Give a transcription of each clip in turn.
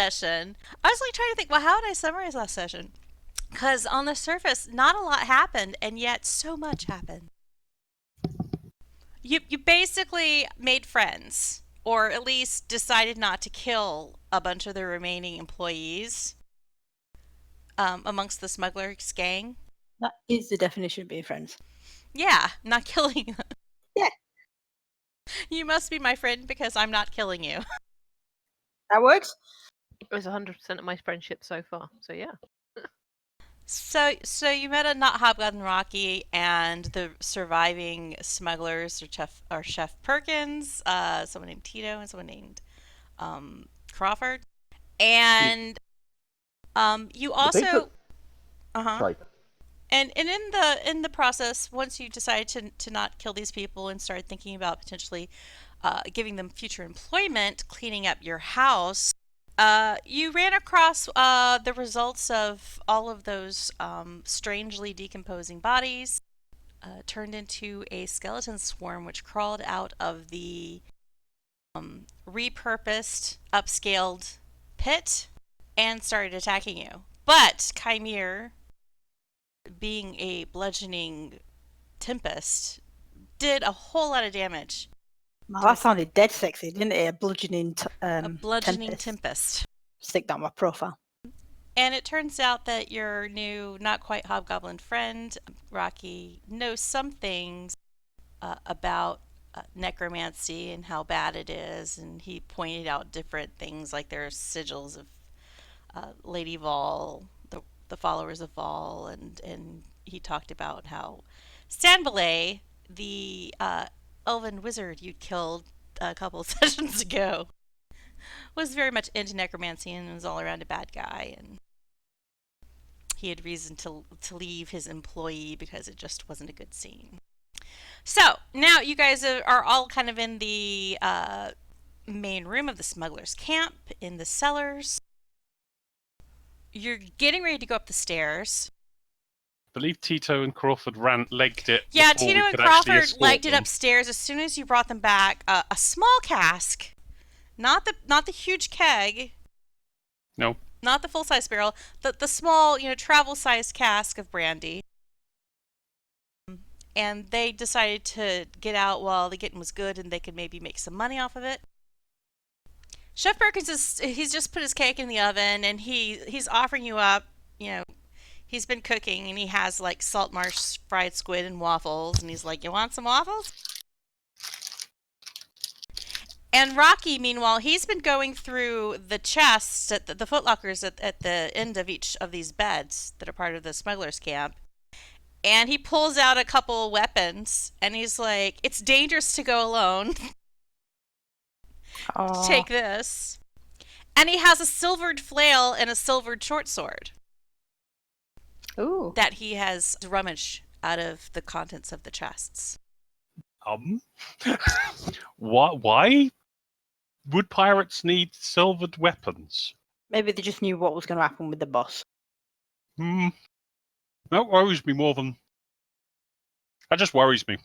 session, I was like trying to think, well, how would I summarize last session? Because on the surface, not a lot happened, and yet so much happened. You basically made friends, or at least decided not to kill a bunch of the remaining employees amongst the smugglers gang. That is the definition of being friends. Yeah, not killing them. Yeah. You must be my friend because I'm not killing you. That works. It was 100% of my friendship so far, so yeah. So you met a not Hobgoblin Rocky and the surviving smugglers or Chef Perkins, someone named Tito and someone named Crawford, and you also Sorry. And in the process, once you decided to not kill these people and started thinking about potentially giving them future employment, cleaning up your house, you ran across the results of all of those strangely decomposing bodies, turned into a skeleton swarm which crawled out of the repurposed, upscaled pit and started attacking you. But Kymir, being a bludgeoning tempest, did a whole lot of damage. Well, that sounded dead sexy, didn't it? A bludgeoning Tempest. Stick that on my profile. And it turns out that your new, not quite hobgoblin friend, Rocky, knows some things about necromancy and how bad it is. And he pointed out different things, like there are sigils of Lady Vol, the followers of Vol, and he talked about how Stanbalay, the elven wizard you killed a couple of sessions ago, was very much into necromancy and was all around a bad guy, and he had reason to leave his employee because it just wasn't a good scene. So now you guys are all kind of in the main room of the smugglers' camp in the cellars. You're getting ready to go up the stairs. I believe Tito and Crawford legged it. Yeah, before Tito we and could actually Crawford escort legged it them. upstairs as soon as you brought them back. A small cask, not the huge keg. No. Not the full size barrel. The small, travel sized cask of brandy. And they decided to get out while the getting was good, and they could maybe make some money off of it. Chef Perkins he's just put his cake in the oven, and he's offering you up. He's been cooking, and he has like Saltmarsh fried squid and waffles, and he's like, "You want some waffles?" And Rocky, meanwhile, he's been going through the chests at the footlockers at the end of each of these beds that are part of the smugglers' camp. And he pulls out a couple weapons, and he's like, "It's dangerous to go alone. Take this." And he has a silvered flail and a silvered short sword. Ooh. That he has rummaged out of the contents of the chests. Why would pirates need silvered weapons? Maybe they just knew what was going to happen with the boss. That worries me more than... That just worries me.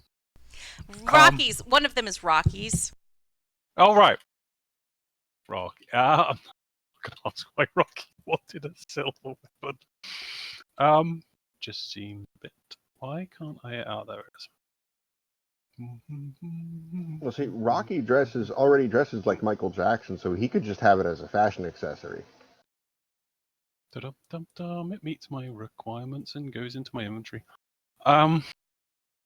Rockies. One of them is Rockies. Oh, right. Rocky. I'm not going to ask why Rocky wanted a silver weapon. Just seems a bit... Why can't I... Oh, there it is. Well, see, Rocky already dresses like Michael Jackson, so he could just have it as a fashion accessory. It meets my requirements and goes into my inventory. Oh,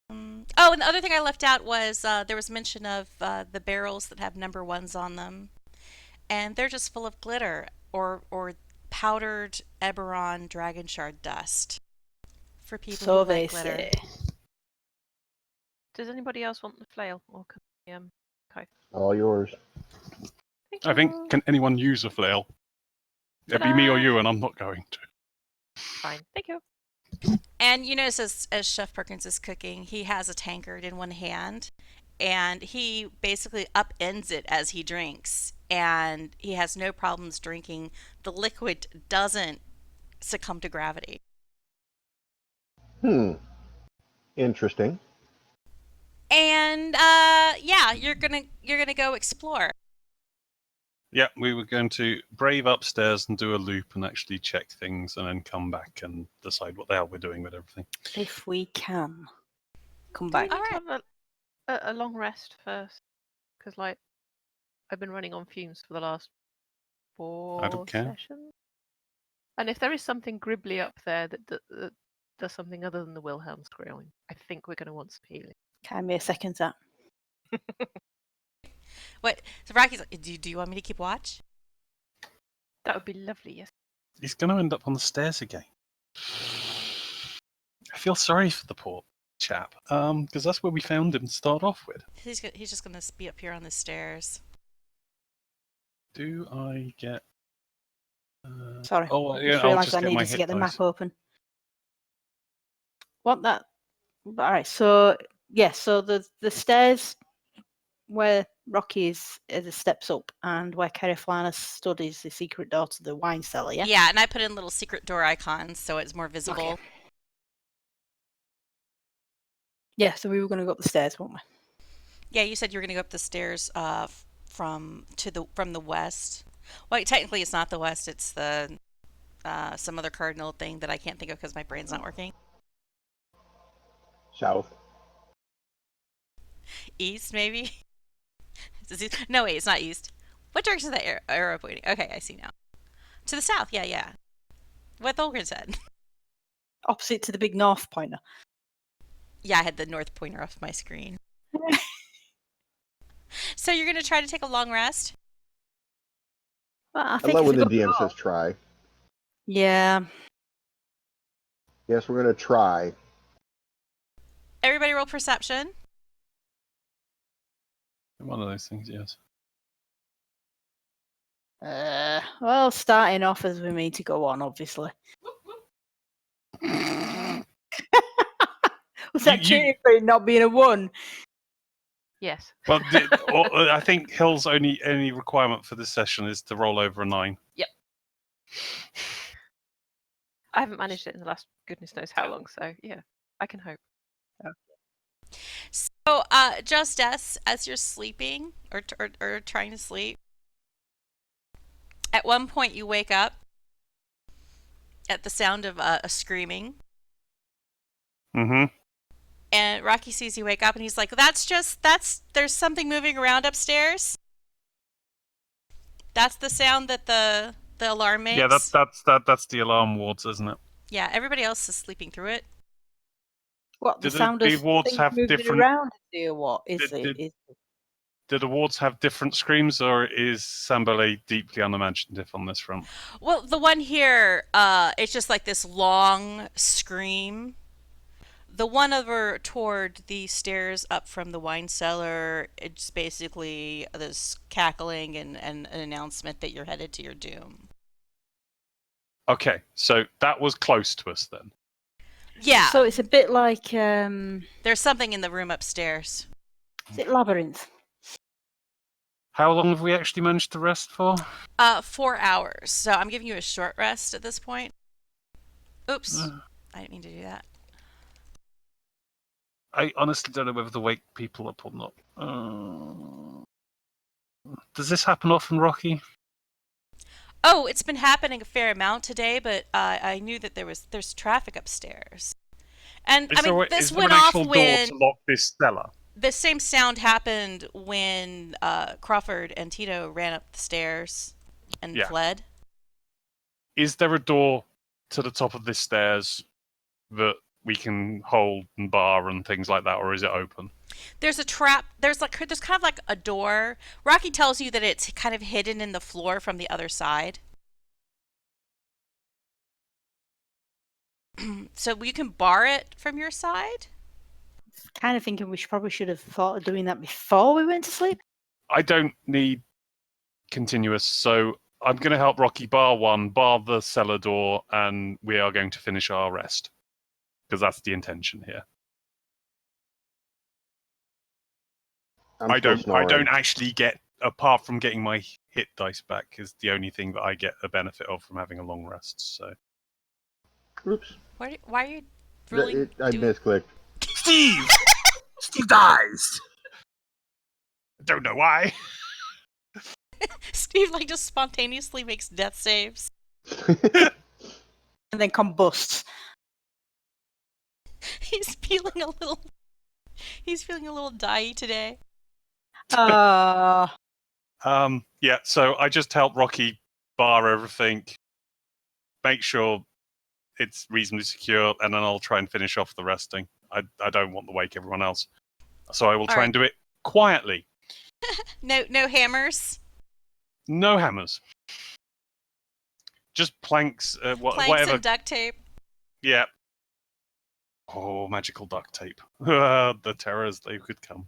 and the other thing I left out was there was mention of the barrels that have number ones on them, and they're just full of glitter or powdered Eberron dragon shard dust for people who like glitter. Say. Does anybody else want the flail? Or can okay. All yours. I think, can anyone use a flail? It'd be me or you, and I'm not going to. Fine, thank you. And you notice as Chef Perkins is cooking, he has a tankard in one hand, and he basically upends it as he drinks, and he has no problems drinking. The liquid doesn't succumb to gravity. Interesting. And yeah, you're gonna go explore. Yeah, we were going to brave upstairs and do a loop and actually check things and then come back and decide what the hell we're doing with everything. If we can. Come Do we back. need to Alright. have a long rest first? Because, like, I've been running on fumes for the last I don't 4 care. sessions. And if there is something gribbly up there that does something other than the Wilhelm squealing, I think we're going to want some healing. Kymir seconds that. What? So Rocky's like, do you want me to keep watch? That would be lovely, yes. He's going to end up on the stairs again. I feel sorry for the poor chap, because that's where we found him to start off with. He's just gonna be up here on the stairs. Do I get... Sorry. Oh, I yeah, just I'll realised just I get my needed to hit get the dice. map open. What that? Alright, so yeah, so the stairs where Rocky is the steps up and where Kereithlana stood is the secret door to the wine cellar, yeah? Yeah, and I put in little secret door icons so it's more visible. Okay. Yeah, so we were going to go up the stairs, weren't we? Yeah, you said you were gonna go up the stairs from the west. Well, technically it's not the west; it's the some other cardinal thing that I can't think of because my brain's not working. South. East, maybe? No, wait, it's not east. What direction is that arrow pointing? Okay, I see now. To the south, yeah. What Thulgrin said. Opposite to the big north pointer. Yeah, I had the north pointer off my screen. So you're gonna try to take a long rest? Well, I I think love if when we the go- DM says try. Yeah. Yes, we're going to try. Everybody roll perception. One of those things, yes. Well, starting off as we mean to go on, obviously. Was that cheating for it not being a 1? Yes. Well, I think Hill's only requirement for this session is to roll over a 9. I haven't managed it in the last goodness knows how long, so yeah, I can hope. So, Jozdess, as you're sleeping or trying to sleep, at one point you wake up at the sound of a screaming, Mm-hmm. and Rocky sees you wake up, and he's like, there's something moving around upstairs. That's the sound that the alarm makes. Yeah, that's the alarm wards, isn't it? Yeah, everybody else is sleeping through it. What, the Do sound the of wards things have moving different- around or what? Do the wards have different screams, or is Sambale deeply unimaginative on this front? Well, the one here, it's just like this long scream. The one over toward the stairs up from the wine cellar, it's basically this cackling and an announcement that you're headed to your doom. Okay, so that was close to us then. Yeah, So it's a bit like, there's something in the room upstairs. is it Labyrinth? How long have we actually managed to rest for? 4 hours. So I'm giving you a short rest at this point. Oops, I didn't mean to do that. I honestly don't know whether to wake people up or not. Does this happen often, Rocky? Oh, it's been happening a fair amount today, but I knew that there's traffic upstairs. And I mean, this is there went an off actual door when to lock this cellar? the same sound happened when Crawford and Tito ran up the stairs and Yeah. fled. Is there a door to the top of this stairs that we can hold and bar and things like that, or is it open? There's a trap. There's kind of like a door. Rocky tells you that it's kind of hidden in the floor from the other side. So you can bar it from your side. Kind of thinking probably should have thought of doing that before we went to sleep. I don't need continuous, so I'm going to help Rocky bar one, bar the cellar door, and we are going to finish our rest. Because that's the intention here. I'm I still don't snoring. actually get, apart from getting my hit dice back, is the only thing that I get a benefit of from having a long rest. So, Oops. Why are you really I misclicked. Stiiv! Stiiv dies! I don't know why. Steve like just spontaneously makes death saves. And then combusts. He's feeling a little. He's feeling a little die today. Ah, Yeah, so I just help Rocky bar everything, make sure it's reasonably secure, and then I'll try and finish off the resting. I don't want to wake everyone else. So I will try and do it quietly. No hammers. No hammers. Just planks, Planks whatever. and duct tape. Yeah. Oh, magical duct tape. The terrors they could come.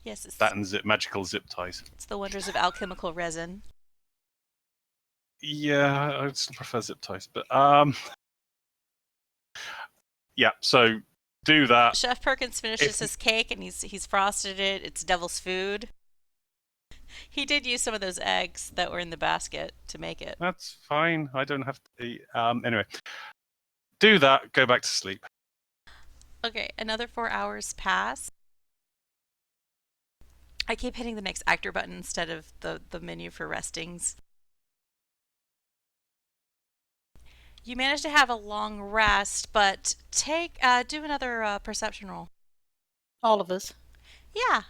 Yes, it's, That and magical zip ties. it's the wonders of alchemical resin. Yeah, I still prefer zip ties, but yeah. So do that. Chef Perkins finishes his cake and he's frosted it. It's devil's food. He did use some of those eggs that were in the basket to make it. That's fine. I don't have to eat. Anyway, do that. Go back to sleep. Okay, another 4 hours pass. I keep hitting the next actor button instead of the menu for restings. You managed to have a long rest, but do another perception roll. all of us. Yeah.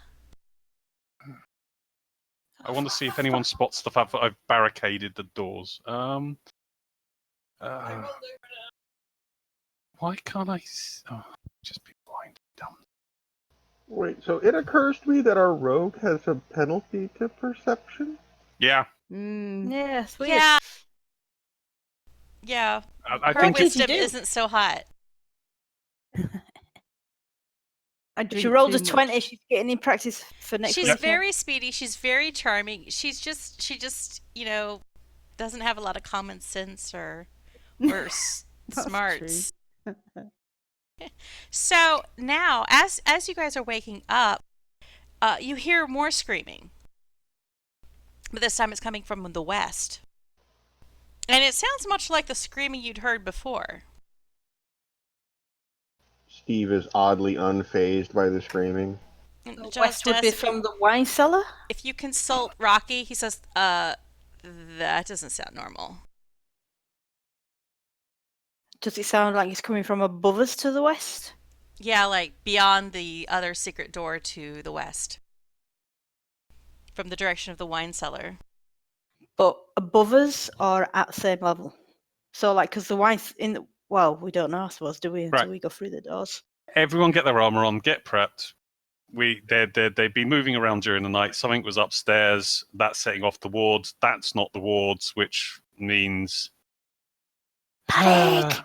I want to see if anyone spots the fact that I've barricaded the doors. Why can't I? Just be blind. Dumb. Wait, so it occurs to me that our rogue has a penalty to perception? Yeah. Yes, weird. Yeah. Yeah. I Her think did wisdom you do? isn't so hot. She rolled a 20. She's getting in practice for next She's week. very speedy. She's very charming. She just, doesn't have a lot of common sense or smarts. So now, as you guys are waking up, you hear more screaming. But this time it's coming from the west. And it sounds much like the screaming you'd heard before. Stiiv is oddly unfazed by the screaming. The west would be from the wine cellar? If you consult Rocky, he says, that doesn't sound normal. Does it sound like it's coming from above us to the west? Yeah, like beyond the other secret door to the west. From the direction of the wine cellar. But above us or at the same level? So, like, because the wine's in the... Well, we don't know, I suppose, do we, until we go through the doors? Everyone get their armor on. Get prepped. They've been moving around during the night. Something was upstairs. That's setting off the wards. That's not the wards, which means Panic!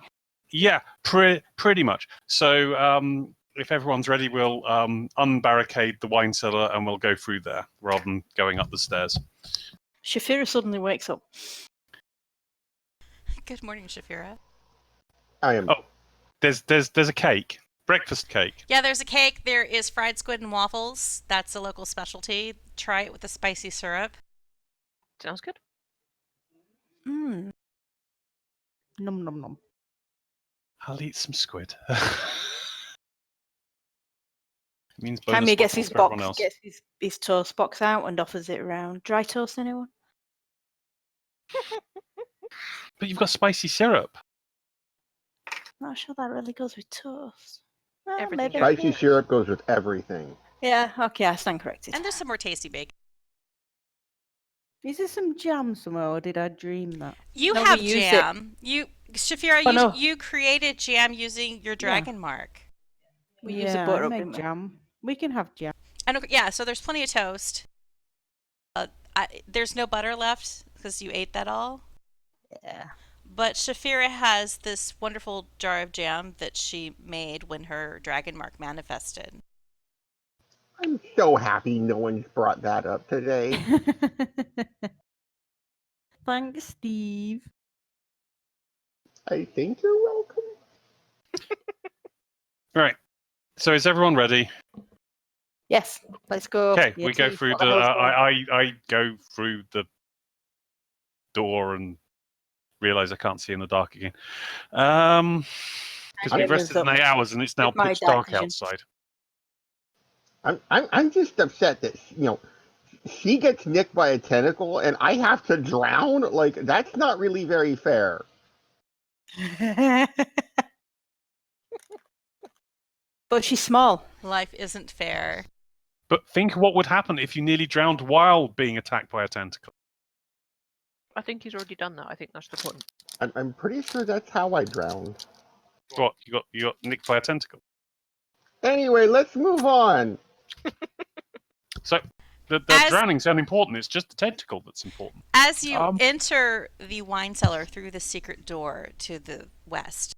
Yeah, pretty much. So if everyone's ready, we'll unbarricade the wine cellar and we'll go through there rather than going up the stairs. Shaefira suddenly wakes up. Good morning, Shaefira. I am. Oh, there's a cake, breakfast cake. Yeah, there's a cake. There is fried squid and waffles. That's a local specialty. Try it with the spicy syrup. Sounds good. Mmm. Nom nom nom. I'll eat some squid. It means bonus Kymir gets waffles his for everyone box, else. gets his toast box out and offers it around. Dry toast, anyone? But you've got spicy syrup. Not sure that really goes with toast. Well, Everything maybe. Spicy syrup goes with everything. Yeah, okay, I stand corrected. And there's some more tasty bacon. Is there some jam somewhere, or did I dream that? You No, have we use it. jam. Shaefira, Oh, no. you created jam using your dragon mark. We use yeah, a butter I up, made didn't we? jam. We can have jam. And yeah, so there's plenty of toast. There's no butter left because you ate that all. Yeah. But Shaefira has this wonderful jar of jam that she made when her dragon mark manifested. I'm so happy no one's brought that up today. Thanks, Stiiv. I think you're welcome. Right. So is everyone ready? Yes, let's go. Okay, Yeah, we go please, through what the. hell's going on? I go through the door and realize I can't see in the dark again. Because I we've moved rested up in 8 hours and it's now with my pitch dark dark vision. outside. I'm just upset that she gets nicked by a tentacle and I have to drown? Like, that's not really very fair. But she's small. Life isn't fair. But think what would happen if you nearly drowned while being attacked by a tentacle. I think he's already done that. I think that's the point. I'm pretty sure that's how I drowned. What? You got nicked by a tentacle. Anyway, let's move on. So the As- drowning's unimportant. It's just the tentacle that's important. As you enter the wine cellar through the secret door to the west.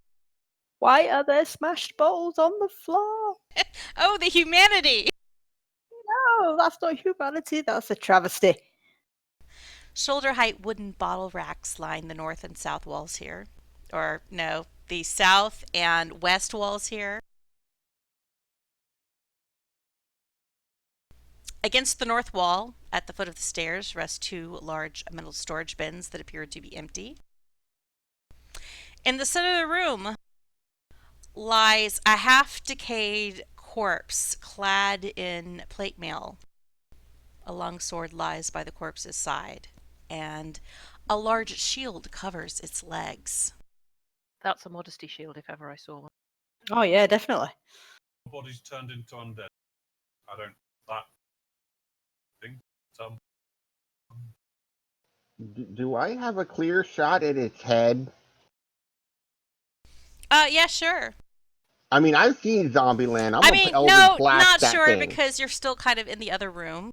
Why are there smashed bowls on the floor? Oh, the humanity! No, that's not humanity. That's a travesty. Shoulder height wooden bottle racks line the north and south walls here. Or, no, the south and west walls here. Against the north wall, at the foot of the stairs, rest two large metal storage bins that appear to be empty. In the center of the room lies a half-decayed corpse clad in plate mail. A long sword lies by the corpse's side, and a large shield covers its legs. That's a modesty shield if ever I saw one. Oh yeah, definitely. Body's turned into undead. I don't. That thing. Do I have a clear shot at its head? Yeah, sure. I mean, I've seen Zombieland. I'm I a mean, Eldritch no, Blast not that sure thing. because you're still kind of in the other room.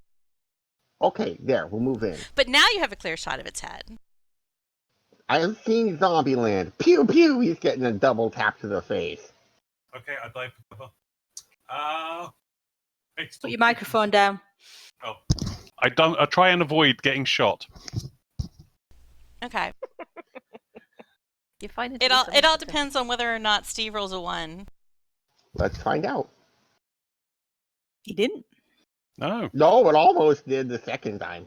Okay, there, we'll move in. But now you have a clear shot of its head. I have seen Zombieland. Pew pew, he's getting a double tap to the face. Okay, I dive for cover. Put your microphone down. Oh, I try and avoid getting shot. Okay. You find It all depends on whether or not Steve rolls a 1. Let's find out. He didn't. No. No, it almost did the second time.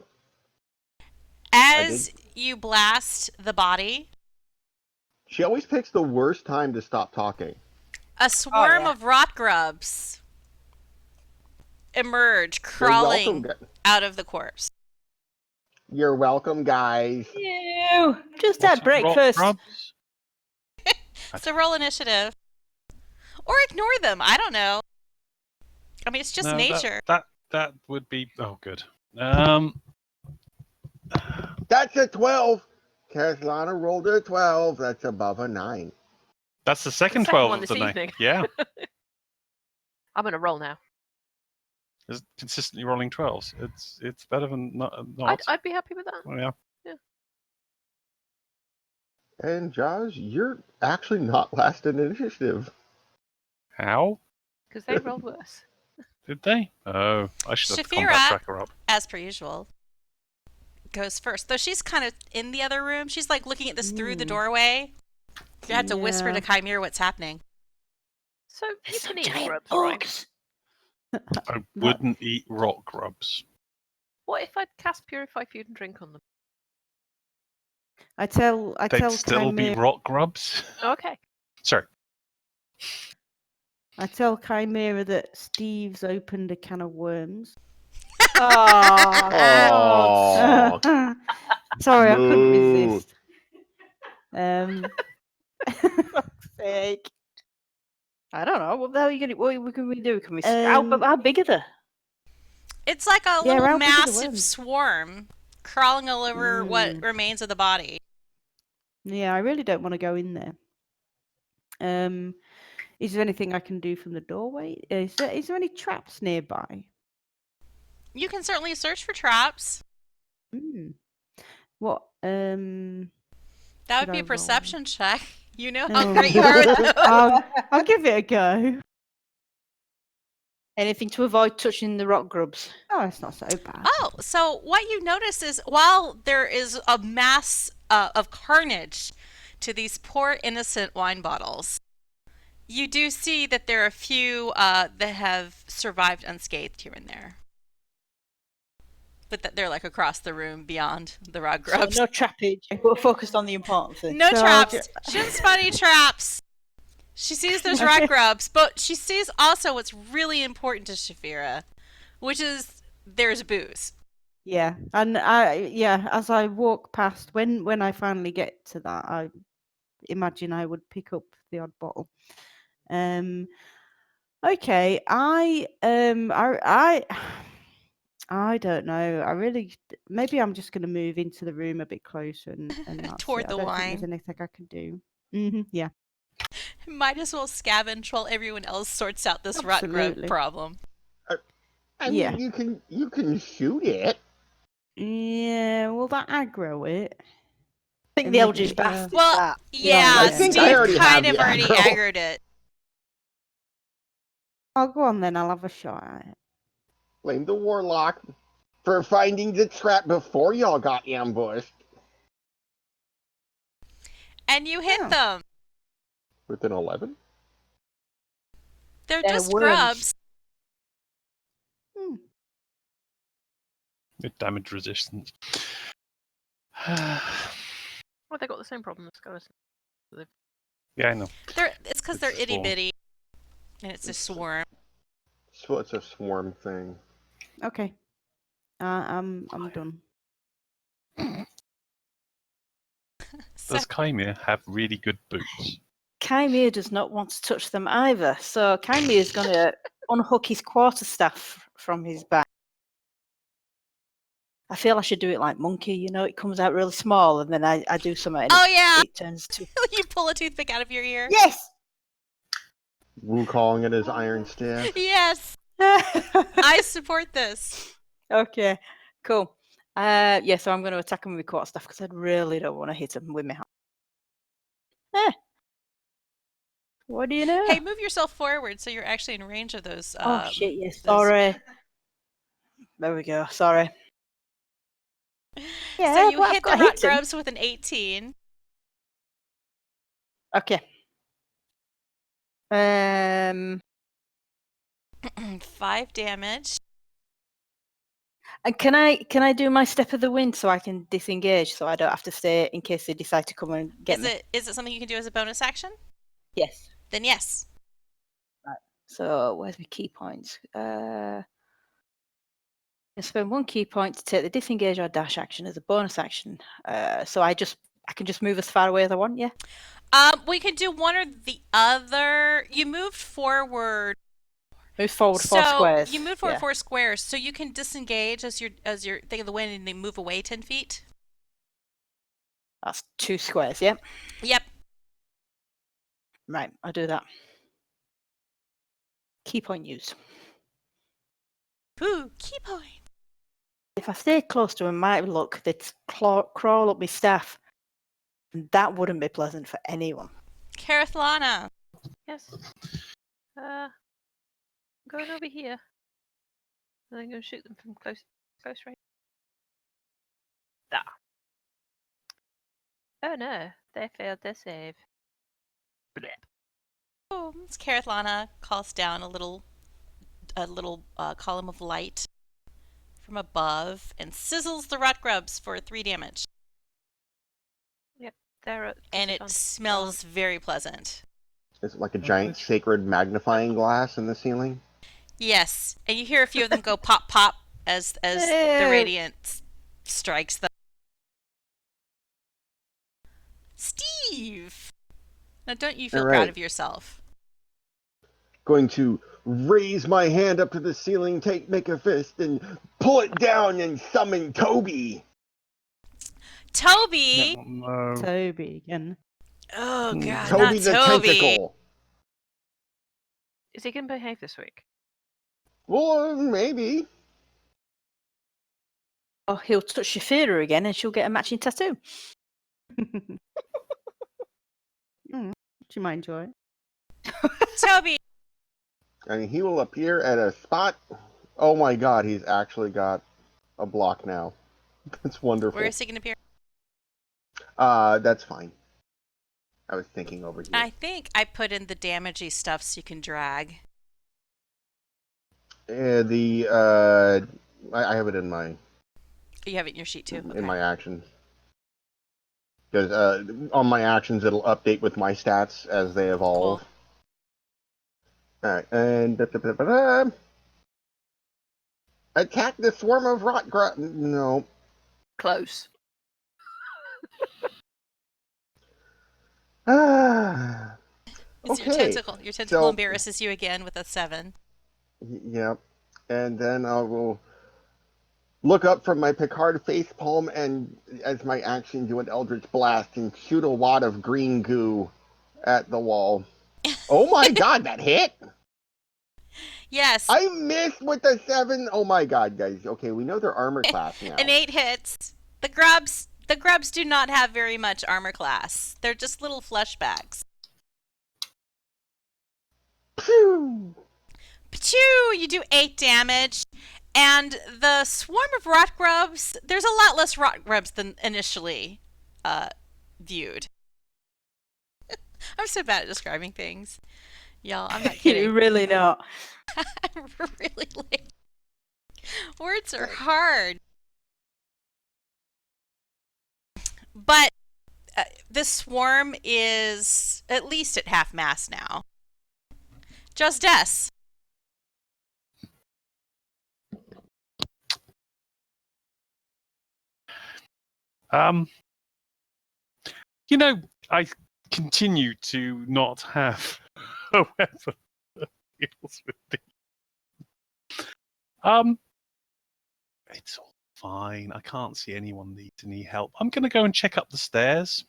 As you blast the body, She always picks the worst time to stop talking. a swarm yeah. of rot grubs emerge, You're crawling welcome, out of the corpse. You're welcome, guys. Ew. Just What's had breakfast. grubs? So roll initiative. Or ignore them. I don't know. I mean, it's just No, nature. That would be. Oh, good. That's a 12. Kereithlana rolled a 12. That's above a 9. That's the second second 12 one of this the night. evening. Yeah. I'm gonna roll now. It's consistently rolling 12s. It's better than not. I'd be happy with that. Well, yeah. And Josh, you're actually not last in initiative. How Because they rolled worse. did they? Oh, I should have Shaefira. combat tracker up. As per usual, goes first. Though she's kind of in the other room. She's like looking at this through the doorway. You had to whisper to Kymir what's happening. So you can eat Giant grubs, right? bugs. I wouldn't eat rock grubs. What if I'd cast Purify Food and Drink on them? I tell They'd still be Kymir, rock grubs. Okay. Sorry. I tell Chimera that Steve's opened a can of worms. Oh, Oh, Sorry, I couldn't Boo. resist. Fuck's sake. I don't know. What the hell are you gonna? What can we do? Can we? Um, how big are they? It's like a Yeah, little how big are the massive worms? swarm crawling all over what remains of the body. Yeah, I really don't want to go in there. Is there anything I can do from the doorway? Is there any traps nearby? You can certainly search for traps. What? That would Should be I a roll? perception check. You know how Oh. great you are with those. I'll give it a go. Anything to avoid touching the rock grubs? Oh, it's not so bad. Oh, so what you notice is while there is a mass of carnage to these poor innocent wine bottles, you do see that there are a few that have survived unscathed here and there. But that they're like across the room beyond the rod So grubs. no trappage. We're focused on the important thing. No So traps. She doesn't spot any traps. She sees those rod grubs, but she sees also what's really important to Shaefira, which is there's booze. Yeah, and as I walk past, when I finally get to that, I imagine I would pick up the odd bottle. Okay, I don't know. Maybe I'm just going to move into the room a bit closer and that's it. Toward I the don't think there's wine. anything I can do. Yeah, Might as well scavenge while everyone else sorts out this rot grub absolutely. problem. I Yeah. mean, you can shoot it. Yeah, will that aggro it? I think And the make Eldritch it Blast is Well, that. yeah, I yeah. think I Stiiv already kind have the of already aggro. aggroed it. I'll go on then. I'll have a shot at it. Blame the warlock for finding the trap before y'all got ambushed. And you hit Oh. them. With an 11? They're They're just worms. grubs. Hmm. With damage resistance. Well, they got the same problem as skeletons. Yeah, I know. It's because It's they're a itty swarm. bitty, and it's a swarm. So it's a swarm thing. Okay. I'm done. So, Does Kymir have really good boots? Kymir does not want to touch them either. So Kymir is going to unhook his quarterstaff from his back. I feel I should do it like Monkey, it comes out really small and then I do something and oh yeah, it turns to... you pull a toothpick out of your ear. Yes! Wu calling it his iron staff. Yes, I support this. Okay, cool. So I'm going to attack him with quarterstaff because I really don't want to hit him with my hand. What do you know? Hey, move yourself forward so you're actually in range of those. Oh shit, yes, those- sorry. There we go, sorry. Yeah, So you well, I've hit the got to rot hit him. grubs with an 18. Okay. 5 damage. And can I do my step of the wind so I can disengage so I don't have to stay in case they decide to come and get me? Is it something you can do as a bonus action? Yes. Then yes. So where's my key points? I spend 1 key point to take the disengage or dash action as a bonus action. So I can just move as far away as I want. Yeah. We can do one or the other. You moved forward. Move forward 4 squares. You moved forward Yeah. 4 squares, so you can disengage as your thing of the wind and then move away 10 feet. That's 2 squares. Yeah. Yep. Right. I'll do that. Key point used. Ooh, key point. If I stay close to him, might look, they'd crawl up my staff. And that wouldn't be pleasant for anyone. Kereithlana. Yes. I'm going over here. And I'm going to shoot them from close range. Ah. Oh no, they failed their save. Blep. Oh, it's Kereithlana calls down a little column of light from above and sizzles the rot grubs for 3 damage. Yep, they're at And it disadvantage. smells very pleasant. Is it like a giant sacred magnifying glass in the ceiling? Yes, and you hear a few of them go pop pop as the radiance strikes them. Stiiv! Now don't you feel All proud right. of yourself? Going to raise my hand up to the ceiling, make a fist, and pull it down and summon Toby. Toby! No. Toby again. Oh Hmm. god, Toby not the Toby! tentacle. Is he going to behave this week? Well, maybe. Oh, he'll touch Shaefira again and she'll get a matching tattoo. She might enjoy it. Toby! And he will appear at a spot. Oh my god, he's actually got a block now. That's wonderful. Where is he going to appear? That's fine. I was thinking over here. I think I put in the damagey stuff so you can drag. I have it in my You have it in your sheet too. Okay. in my actions. Because on my actions it'll update with my stats as they evolve. Cool. Alright, and Attack the swarm of rot grub. No. Close. Ah. It's your Okay. tentacle. Your tentacle So, embarrasses you again with a 7. yep. And then I will look up from my Picard facepalm and, as my action, do an Eldritch Blast and shoot a wad of green goo at the wall. Oh my god, that hit! Yes, I missed with the 7. Oh my god, guys. Okay, we know their armor class now. an 8 hits. The grubs do not have very much armor class. They're just little fleshbacks. Phew! Pachoo! You do 8 damage. And the swarm of rot grubs, there's a lot less rot grubs than initially viewed. I'm so bad at describing things. Y'all, I'm not kidding. You're really not. I'm really like, words are hard. But this swarm is at least at half mast now. Jozdess. You know, I continue to not have a weapon that deals with me. It's all fine. I can't see anyone needs any help. I'm going to go and check up the stairs.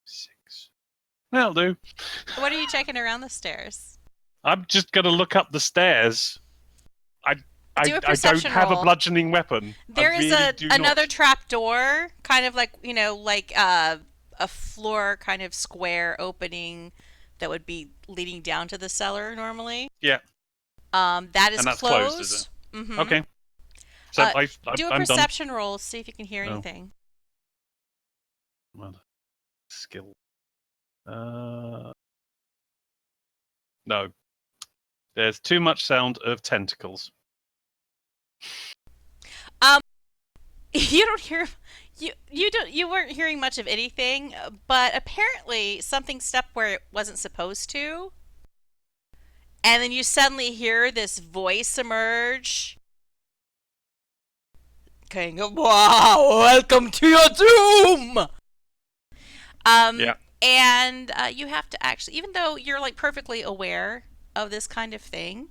6. That'll do. What are you checking around the stairs? I'm just going to look up the stairs. I Do a don't perception have roll. a bludgeoning weapon. There is another not. trap door, kind of like, like a floor kind of square opening that would be leading down to the cellar normally. Yeah. That is And that's closed. closed, is it? Mm-hmm. Okay. So Do a I'm done. perception roll, see if you can hear No. anything. Well, skill. No. There's too much sound of tentacles. You don't hear you weren't hearing much of anything, but apparently something stepped where it wasn't supposed to. And then you suddenly hear this voice emerge. King of Wow, welcome to your doom. Yeah. And you have to actually, even though you're like perfectly aware of this kind of thing,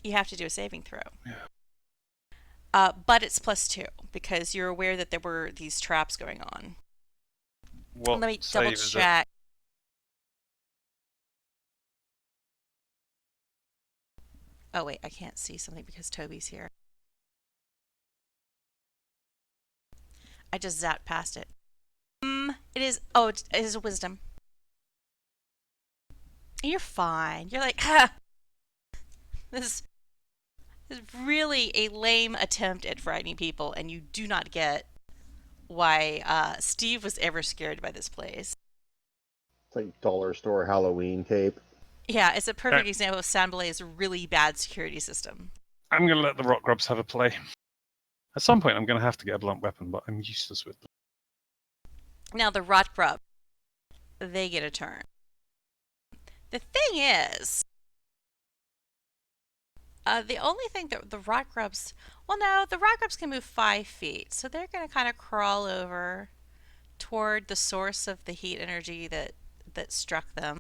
you have to do a saving throw. Yeah. But it's +2 because you're aware that there were these traps going on. What Let me save double is it? check. Oh wait, I can't see something because Toby's here. I just zapped past it. It is. Oh, it is a wisdom. You're fine. You're like, this is really a lame attempt at frightening people, and you do not get why Stiiv was ever scared by this place. It's like dollar store Halloween tape. Yeah, it's a perfect example of Sanbale's really bad security system. I'm going to let the rock grubs have a play. At some point, I'm going to have to get a blunt weapon, but I'm useless with them. Now, the rot grub, they get a turn. The thing is, the only thing that the rot grubs, well, no, the rot grubs can move 5 feet, so they're going to kind of crawl over toward the source of the heat energy that struck them,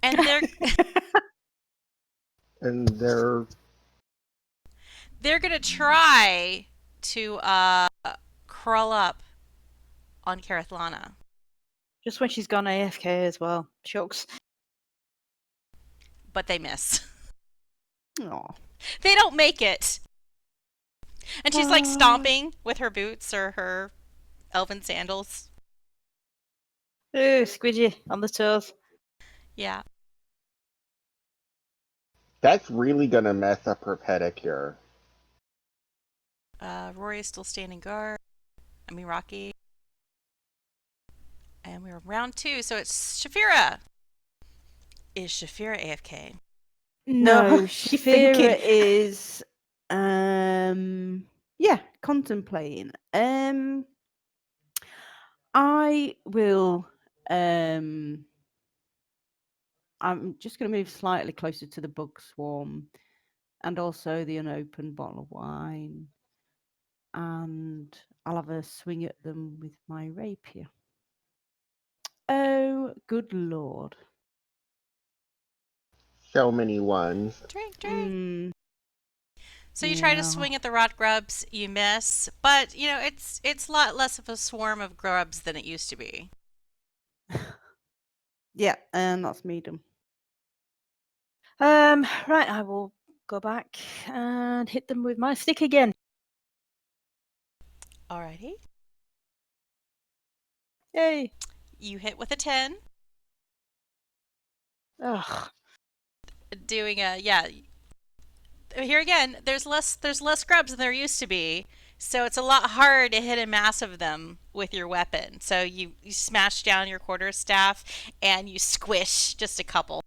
and And they're going to try to crawl up on Kereithlana. Just when she's gone AFK as well. Shucks. But they miss. Aw. They don't make it. And she's like stomping with her boots or her elven sandals. Ooh, squidgy on the toes. Yeah. that's really gonna mess up her pedicure. Rory is still standing guard. I mean, Rocky. And we're round 2, so it's Shaefira. Is Shaefira AFK? No, she's Shaefira thinking. is yeah, contemplating. I will I'm just going to move slightly closer to the bug swarm and also the unopened bottle of wine. And I'll have a swing at them with my rapier. Oh, good lord. So many ones. Drink, drink. Mm, So you try to yeah. swing at the rot grubs, you miss, but you know it's a lot less of a swarm of grubs than it used to be. Yeah, and that's medium. Right, I will go back and hit them with my stick again. Alrighty. Yay! You hit with a 10, Ugh. doing a here again, there's less grubs than there used to be. So it's a lot harder to hit a mass of them with your weapon. So you smash down your quarterstaff and you squish just a couple.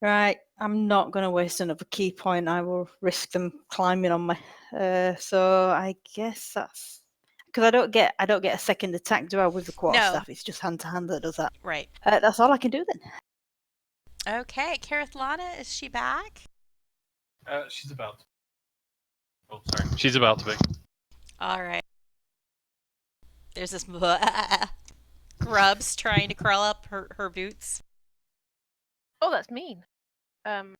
Right, I'm not going to waste another key point. I will risk them climbing on my. So I guess that's because I don't get a second attack, do I? With the quarterstaff, it's just hand to hand that does that. Right. That's all I can do then. Okay, Kereithlana, is she back? She's about to. Oh, sorry. She's about to be. All right. There's this grubs trying to crawl up her boots. Oh, that's mean. Right.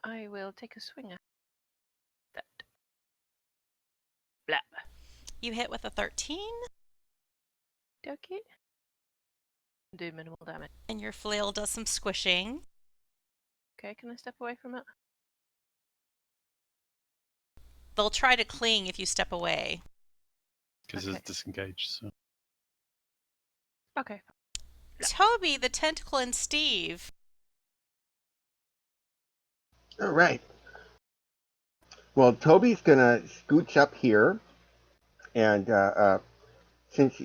I will take a swing at that. Blah. You hit with a 13, Okay. Do minimal damage. and your flail does some squishing. Okay, can I step away from it? They'll try to cling if you step away. Because Okay. it's disengaged. So. Okay. Toby, the tentacle, and Stiiv. All right. Well, Toby's gonna scooch up here, and since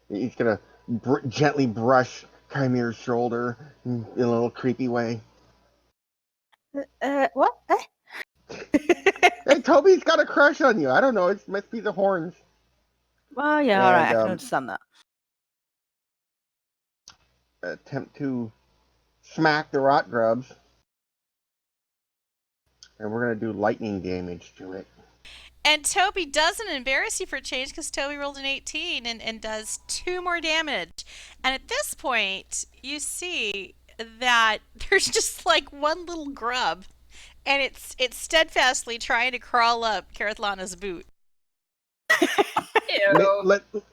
he's gonna gently brush Kymir's shoulder in a little creepy way. What? Hey, Toby's got a crush on you. I don't know. It must be the horns. Well, yeah, all right, I And, can understand that. Attempt to smack the rot grubs, and we're gonna do lightning damage to it. And Toby doesn't embarrass you for a change because Toby rolled an 18 and does 2 more damage. And at this point, you see that there's just like one little grub, and it's steadfastly trying to crawl up Kereithlana's boot.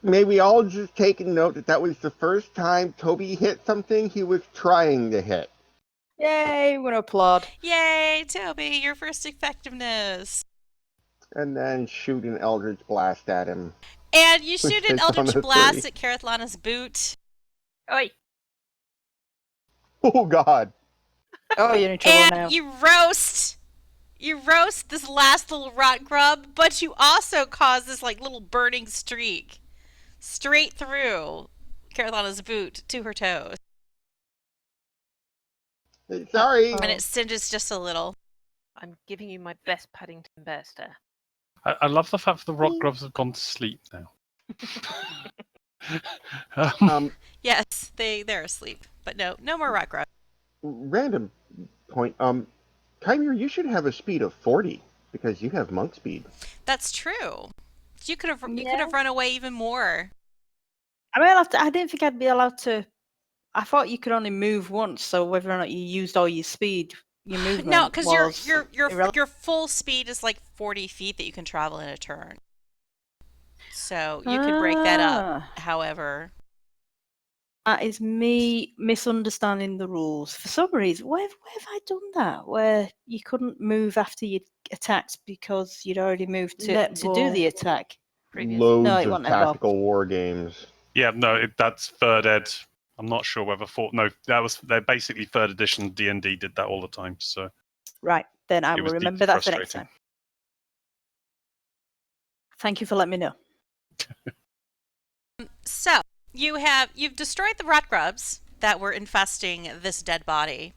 May we all just take a note that was the first time Toby hit something he was trying to hit. Yay, we're gonna applaud. Yay, Toby, your first effectiveness. And then shoot an Eldritch Blast at him. And you shoot an It's on Eldritch a Blast 3. at Kereithlana's boot. Oi! Oh, God. Oh, you're in trouble And now. you roast this last little rot grub, but you also cause this like little burning streak straight through Kereithlana's boot to her toes. Sorry. And it singes just a little. I'm giving you my best Paddington Bear stare. I love the fact that the rock grubs have gone to sleep now. Yes, they're asleep. But no more rot grub. Random point. Kymir, you should have a speed of 40 because you have monk speed. That's true. You could have run away even more. I mean, I didn't think I'd be allowed to. I thought you could only move once, so whether or not you used all your speed, your movement. No, because was your full speed is like 40 feet that you can travel in a turn. So you could break that up. However, that is me misunderstanding the rules. For some reason, where have I done that? Where you couldn't move after you attacked because you'd already moved to do the attack. Previous. No, Loads it of wasn't netball. tactical war games. Yeah, no, that's third ed. I'm not sure whether they're basically third edition D&D did that all the time. So Right, then I It will was remember deeply that for next frustrating. time. Thank you for letting me know. so you've destroyed the rot grubs that were infesting this dead body.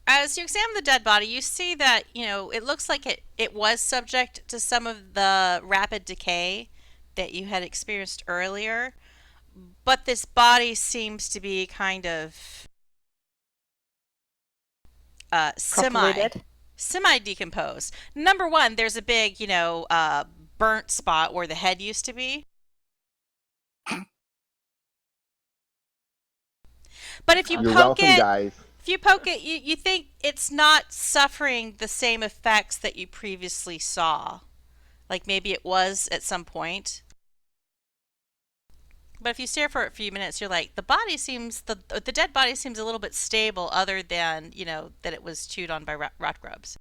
As you examine the dead body, you see that, it looks like it was subject to some of the rapid decay that you had experienced earlier, but this body seems to be kind of Properly dead. semi-decomposed. Number one, there's a big, burnt spot where the head used to be. But if you You're poke welcome, it, guys. you think it's not suffering the same effects that you previously saw. Like maybe it was at some point. But if you stare for a few minutes, you're like, the dead body seems a little bit stable, other than that it was chewed on by rot grubs.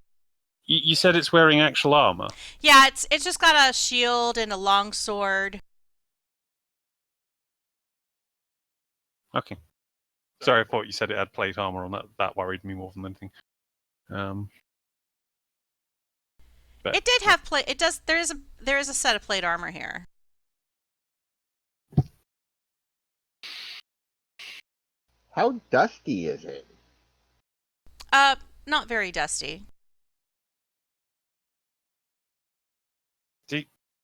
You said it's wearing actual armor. Yeah, it's just got a shield and a long sword. Okay. Sorry, I thought you said it had plate armor on that. That worried me more than anything. But, It did have plate. It does. There is a set of plate armor here. How dusty is it? Not very dusty.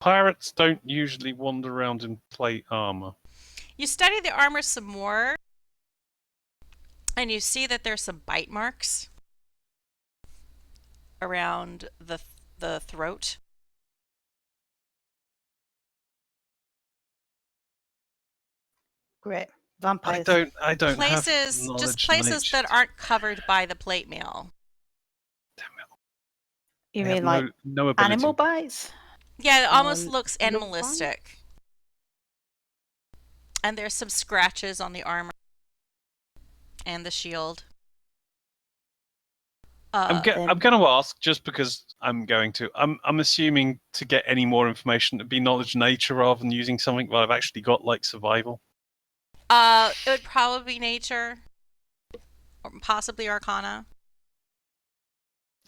Pirates don't usually wander around in plate armor. You study the armor some more, and you see that there's some bite marks around the throat. Great. Vampires. I don't places have knowledge just places nature. that aren't covered by the plate mail. Damn it. You I mean have like no ability. animal bites? Yeah, it almost Um, looks love animalistic. And there's some scratches on the armor and the shield. I'm going to ask just because I'm going to. I'm assuming to get any more information, it'd be knowledge nature rather than using something that I've actually got, like survival. It would probably be nature, or possibly arcana.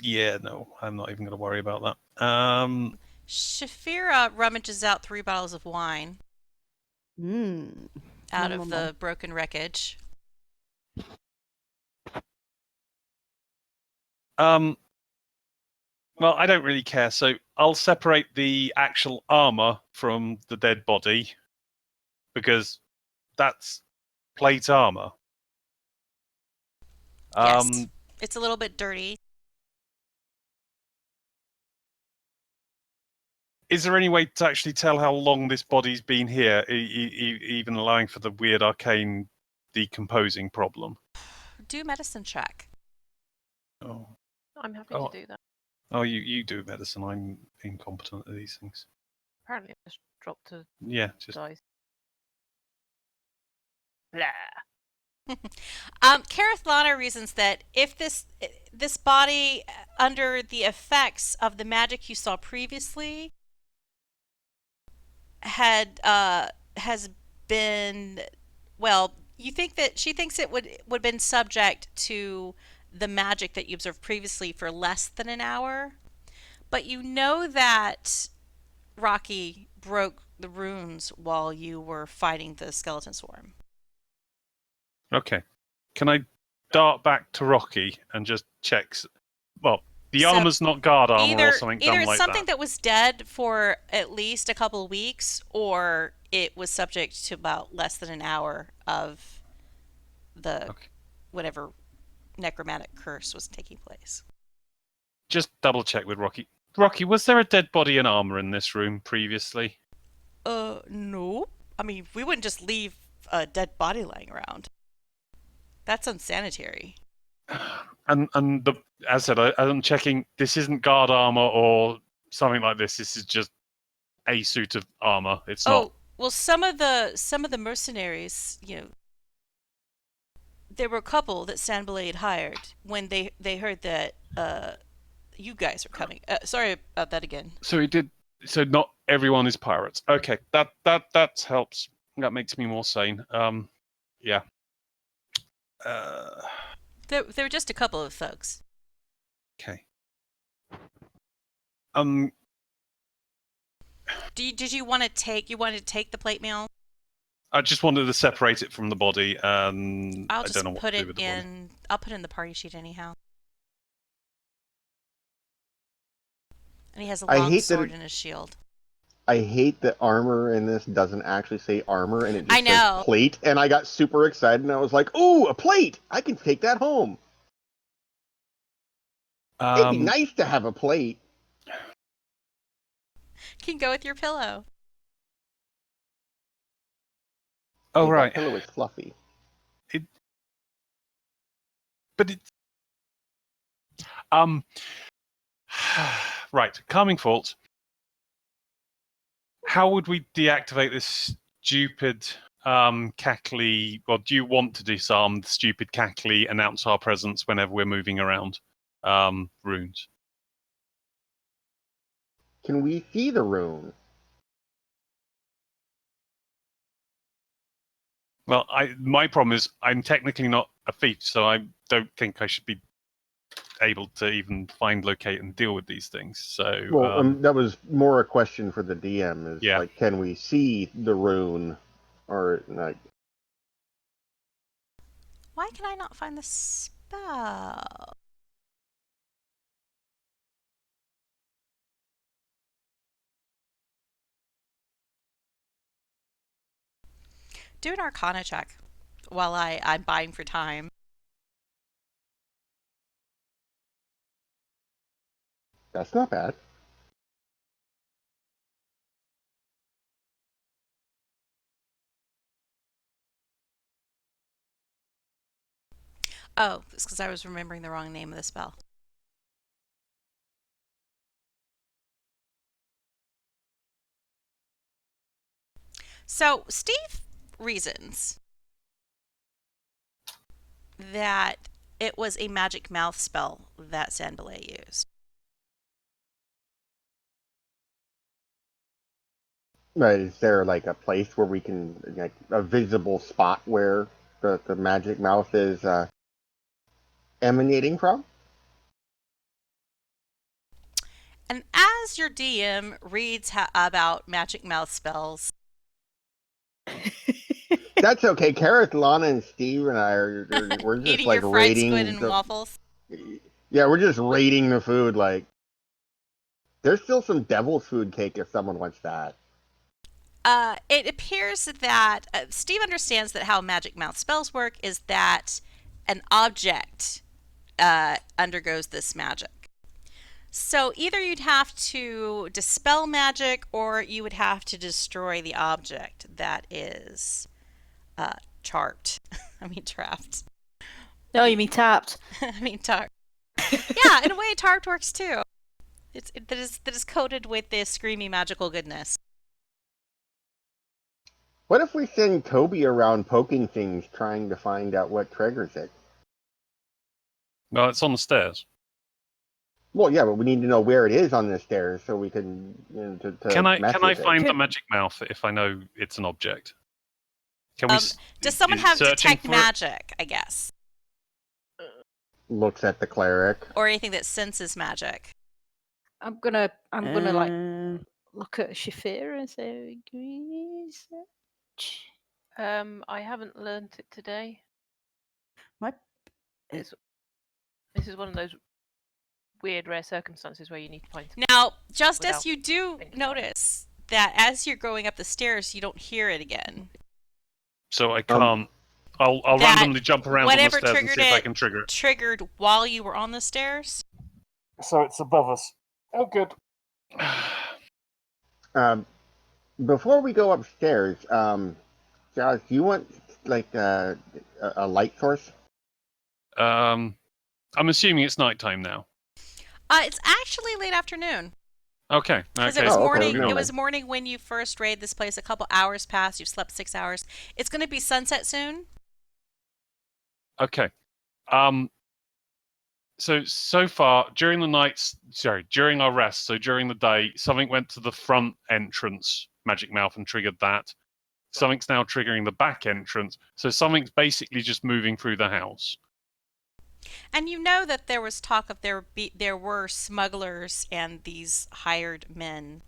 Yeah, no, I'm not even going to worry about that. Shaefira rummages out 3 bottles of wine out of the broken wreckage. Well, I don't really care, so I'll separate the actual armor from the dead body because that's plate armor. Yes, it's a little bit dirty. Is there any way to actually tell how long this body's been here, even allowing for the weird arcane decomposing problem? Do medicine check. Oh, I'm happy to do that. oh, you do medicine. I'm incompetent at these things. Apparently, I just dropped a Just dice. Blah. Kereithlana reasons that if this body, under the effects of the magic you saw previously, has been, well, you think that she thinks it would have been subject to the magic that you observed previously for less than an hour, but you know that Rocky broke the runes while you were fighting the skeleton swarm. okay. Can I dart back to Rocky and just check? Well, the armor's not guard armor or something Either done it's like something that. that was dead for at least a couple of weeks, or it was subject to about less than an hour of the whatever necromantic curse was taking place. Just double check with Rocky. Rocky, was there a dead body and armor in this room previously? No. I mean, we wouldn't just leave a dead body lying around. That's unsanitary. And as I said, I'm checking. This isn't guard armor or something like this. This is just a suit of armor. It's not. Well, some of the mercenaries, there were a couple that Sanbalade hired when they heard that you guys are coming. Sorry about that again. So he did. So not everyone is pirates. Okay, that helps. That makes me more sane. Yeah. There were just a couple of thugs. Okay. Did you want to take the plate mail? I just wanted to separate it from the body, and I'll I just don't know what put to do it with the body. in. I'll put it in the party sheet anyhow. And he has a long sword and a shield. I hate that armor in this doesn't actually say armor, and it I just says know. plate, and I got super excited, and I was like, ooh, a plate! I can take that home. It'd be nice to have a plate. Can go with your pillow. Oh, Hey, right. That pillow is fluffy. But it's... Right, calming faults. How would we deactivate this stupid cackly... Well, do you want to disarm the stupid cackly, announce our presence whenever we're moving around runes? Can we see the rune? Well, my problem is I'm technically not a thief, so I don't think I should be able to even find, locate, and deal with these things. So, Well, that was more a question for the DM. Is yeah. like, can we see the rune, or like? Why can I not find the spell? Do an Arcana check while I'm buying for time. That's not bad. Oh, it's because I was remembering the wrong name of the spell. So, Stiiv reasons that it was a magic mouth spell that Sandalay used. Right? Is there like a place where we can, like, a visible spot where the magic mouth is emanating from? And as your DM reads about magic mouth spells, That's okay. Kereithlana and Steve and I we're just eating like your fried squid rating and the. waffles. Yeah, we're just rating the food. Like, there's still some devil's food cake if someone wants that. It appears that Steve understands that how magic mouth spells work is that an object undergoes this magic. So either you'd have to dispel magic or you would have to destroy the object that is trapped. No, you mean tapped. Tarped. Yeah, in a way, tarped works too. That is coated with this screamy magical goodness. What if we send Toby around poking things, trying to find out what triggers it? No, it's on the stairs. Well, yeah, but we need to know where it is on the stairs so we can, to Can I mess with find it. the magic mouth if I know it's an object? Can we? Does someone is it have searching detect for it? magic? I guess, Looks at the cleric. or anything that senses magic. I'm gonna like Uh, look at Shaefira and say, research. I haven't learnt it today. my This is one of those weird, rare circumstances where you need to find. Now, Jozdess, Without you do thinking. notice that as you're going up the stairs, you don't hear it again. So I can't. I'll That randomly jump around on the whatever stairs and triggered see if I it can trigger it. triggered while you were on the stairs. So it's above us. Oh, good. Before we go upstairs, Josh, do you want like a light source? I'm assuming it's nighttime now. It's actually late afternoon. Okay. Because Okay. it was okay, morning. never It was mind. morning when you first raided this place. A couple hours passed. You've slept 6 hours. It's going to be sunset soon. Okay. So far during our rest, so during the day, something went to the front entrance, Magic Mouth, and triggered that. Something's now triggering the back entrance. So something's basically just moving through the house. And you know that there was talk of there were smugglers and these hired men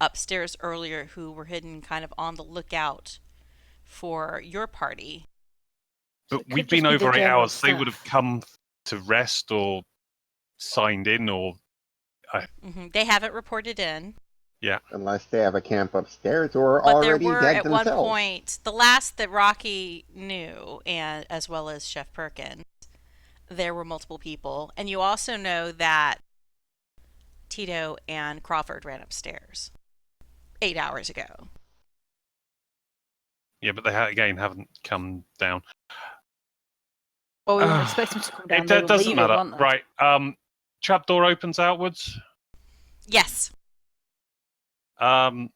upstairs earlier who were hidden kind of on the lookout for your party. So But it could we've just been be the over 8 general hours. They would have staff. come to rest or signed in or... They haven't reported in. Yeah. Unless they have a camp upstairs or are But there already were dead at one themselves. point, the last that Rocky knew, and as well as Chef Perkins, there were multiple people. And you also know that Tito and Crawford ran upstairs 8 hours ago. Yeah, but they haven't come down. Well, we wouldn't expect them to come down. It They were doesn't leaving, matter. weren't they? Right. Trapdoor opens outwards. Yes. Everyone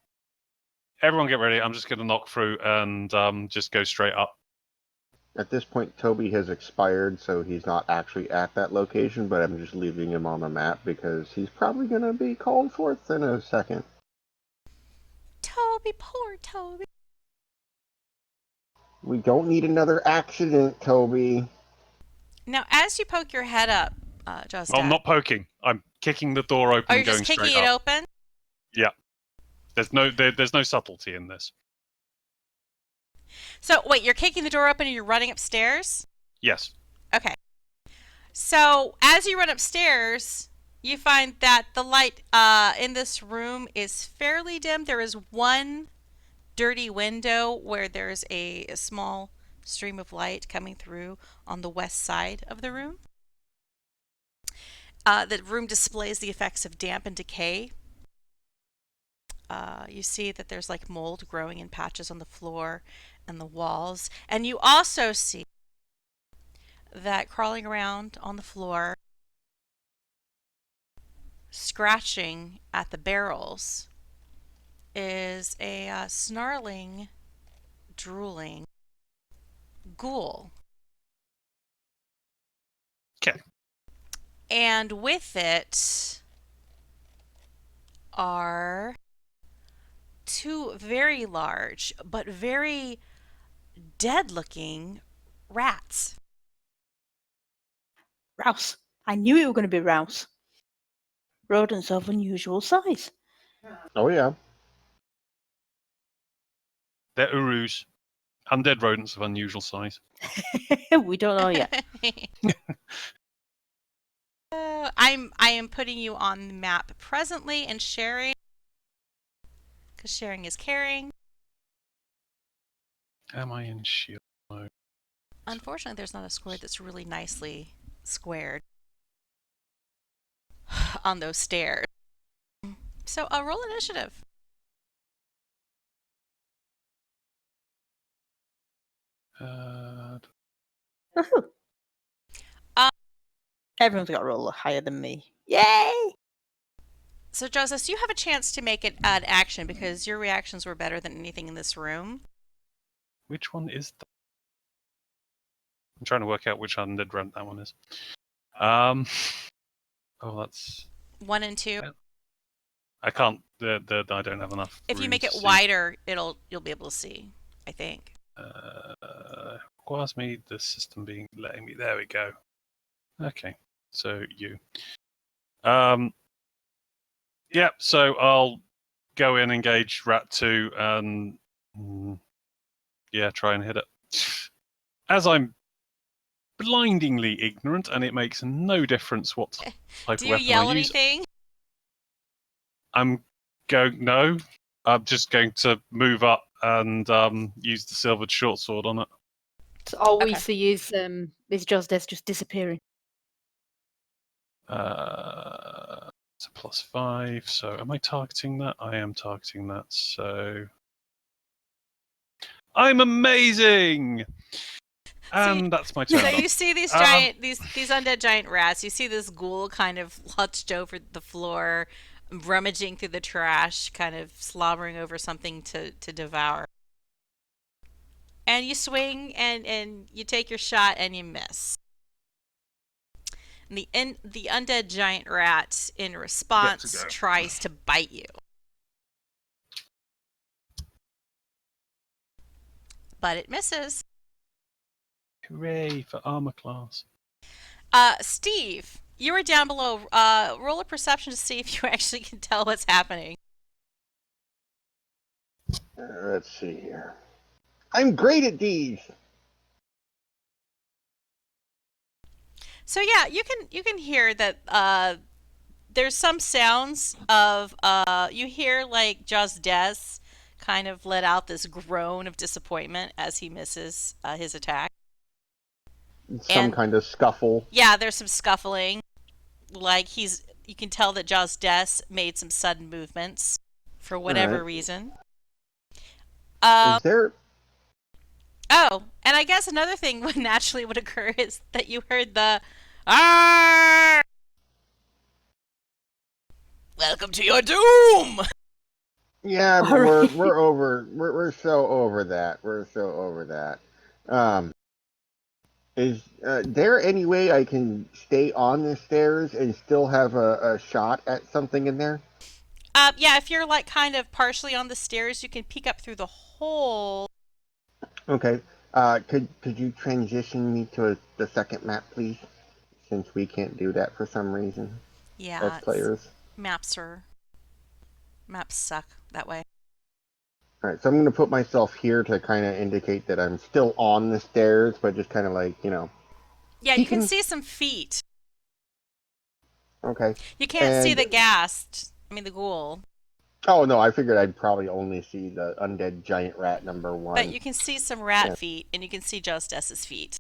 get ready. I'm just going to knock through and just go straight up. At this point, Toby has expired, so he's not actually at that location, but I'm just leaving him on the map because he's probably going to be called forth in a second. Toby, poor Toby. We don't need another accident, Toby. Now, as you poke your head up, Jozdess. Well, I'm not poking. I'm kicking the door open Oh, and you're going just kicking straight it up. open? Yeah. There's no subtlety in this. So, wait, you're kicking the door open and you're running upstairs? Yes. Okay. So, as you run upstairs, you find that the light in this room is fairly dim. There is one dirty window where there's a small stream of light coming through on the west side of the room. The room displays the effects of damp and decay. You see that there's like mold growing in patches on the floor and the walls. And you also see that crawling around on the floor, scratching at the barrels, is a snarling, drooling ghoul. Okay. And with it are two very large but very dead-looking rats. Rouse. I knew it were going to be Rouse. Rodents of unusual size. Oh, yeah. They're urus. Undead rodents of unusual size. We don't know yet. I am putting you on the map presently and sharing, because sharing is caring. Am I in shield mode? Unfortunately, there's not a square that's really nicely squared on those stairs. So I'll roll initiative. Woohoo. Um, Everyone's got a roll higher than me. Yay! So Jozdess, you have a chance to make it an action because your reactions were better than anything in this room. Which one is that? I'm trying to work out which undead rodent that one is. Oh, that's 1 and 2. I can't. I don't have enough. If you room make to it see. wider, you'll be able to see, I think. Requires me the system being letting me. There we go. Okay, so you. Yeah. So I'll go in, engage Rat 2, and try and hit it. As I'm blindingly ignorant, and it makes no difference what type of Do you weapon yell I use. anything? No. I'm just going to move up and use the silvered short sword on it. So all we Okay. see is Jozdess just disappearing. It's a +5. So am I targeting that? I am targeting that. So I'm amazing. And that's my turn. So you see these giant, these undead giant rats. You see this ghoul kind of hunched over the floor, rummaging through the trash, kind of slobbering over something to devour. And you swing and you take your shot and you miss. And the undead giant rat, in response, tries to bite you. But it misses. Hooray for armor class. Stiiv, you are down below. Roll a perception to see if you actually can tell what's happening. Let's see here. I'm great at these. So yeah, you can hear that there's some sounds of you hear like Jozdess kind of let out this groan of disappointment as he misses his attack. Some kind of scuffle. Yeah, there's some scuffling. Like you can tell that Jozdess made some sudden movements for whatever reason. Is there? Oh, and I guess another thing would naturally would occur is that you heard the "Arr! Welcome to your doom!" Yeah, but we're over. We're so over that. We're so over that. Is there any way I can stay on the stairs and still have a shot at something in there? Yeah, if you're like kind of partially on the stairs, you can peek up through the hole. Okay. Could you transition me to the second map, please? Since we can't do that for some reason Yeah, as players. maps suck that way. All right, so I'm going to put myself here to kind of indicate that I'm still on the stairs, but just kind of like, Yeah, you can peeking. see some feet. Okay. You can't see the the ghoul. Oh, no, I figured I'd probably only see the undead giant rat number 1. But you can see some rat feet, and you can see Jozdess's feet.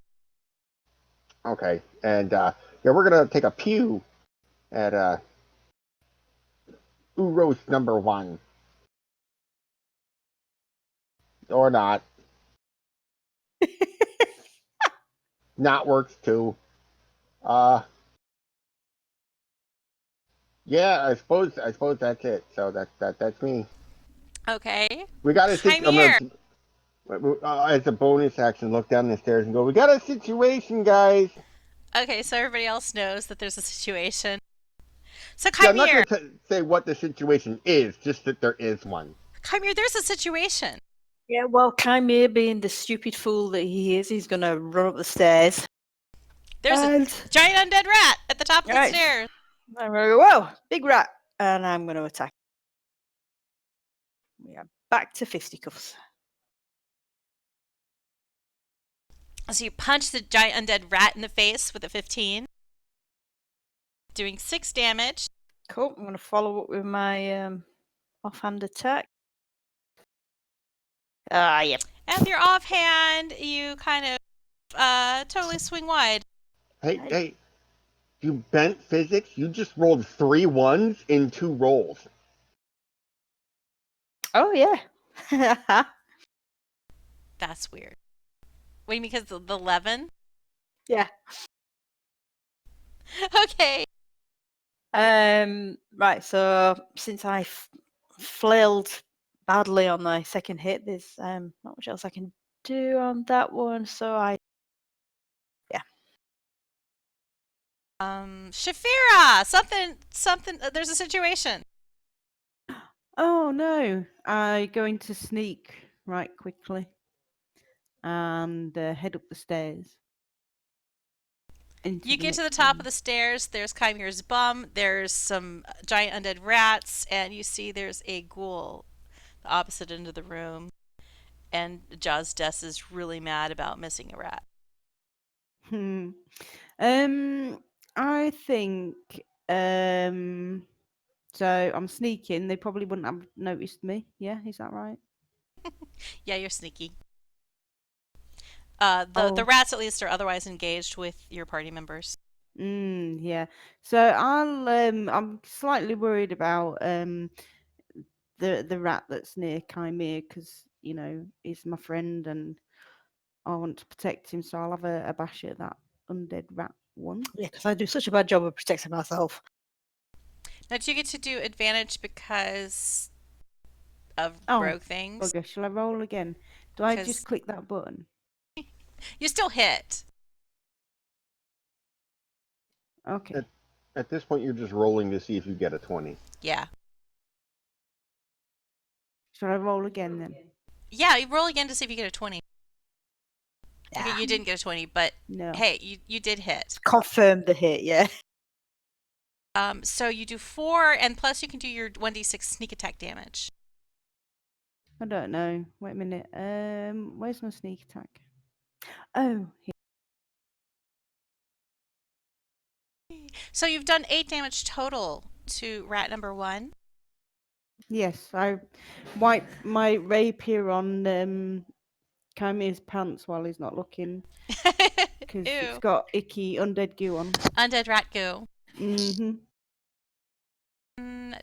Okay, and we're going to take a pew at Uros number 1. Or not. Not works too. Yeah, I suppose that's it. So that's me. Okay. We got a Kymir. as a bonus action, look down the stairs and go, we got a situation, guys. Okay, so everybody else knows that there's a situation. So Yeah, I'm not Kymir, going to say what the situation is, just that there is one. Kymir, there's a situation. Yeah, well, Kymir, being the stupid fool that he is, he's going to run up the stairs. There's a giant undead rat at the top of the stairs. I'm going to go, whoa, big rat. And I'm going to attack. Yeah, back to fisticuffs. So you punch the giant undead rat in the face with a 15. Doing 6 damage. Cool. I'm going to follow up with my offhand attack. Yep. And with your offhand, you kind of totally swing wide. Hey, you bent physics? You just rolled 3 ones in 2 rolls. Oh, yeah. That's weird. Wait, because the 11? Yeah. Okay. Right, so since I flailed badly on my second hit, there's not much else I can do on that one, so Shaefira! Something, there's a situation. Oh no, I go into sneak right quickly and head up the stairs. You get to the top of the stairs, there's Kymir's bum, there's some giant undead rats, and you see there's a ghoul the opposite end of the room. And Jozdess is really mad about missing a rat. I think so I'm sneaking. They probably wouldn't have noticed me. Yeah, is that right? Yeah, you're sneaky. The rats at least are otherwise engaged with your party members. Yeah. So I'm slightly worried about the rat that's near Kymir because he's my friend and I want to protect him. So I'll have a bash at that undead rat one. yeah, because I do such a bad job of protecting myself. Now, do you get to do advantage because of rogue things? Okay, shall I roll again? Do I just click that button? You still hit. Okay. At this point, you're just rolling to see if you get a 20. Yeah. Shall I roll again then? Yeah, you roll again to see if you get a 20. Yeah. Okay, you didn't get a 20, but no. Hey, you did hit. Confirmed the hit, yeah. So you do 4, and plus you can do your 1d6 sneak attack damage. I don't know. Wait a minute. Where's my sneak attack? Oh, here. So you've done 8 damage total to rat number 1. Yes, I wipe my rapier on Kymir's pants while he's not looking because it's Ew. got icky undead goo on. Undead rat goo. Mm-hmm.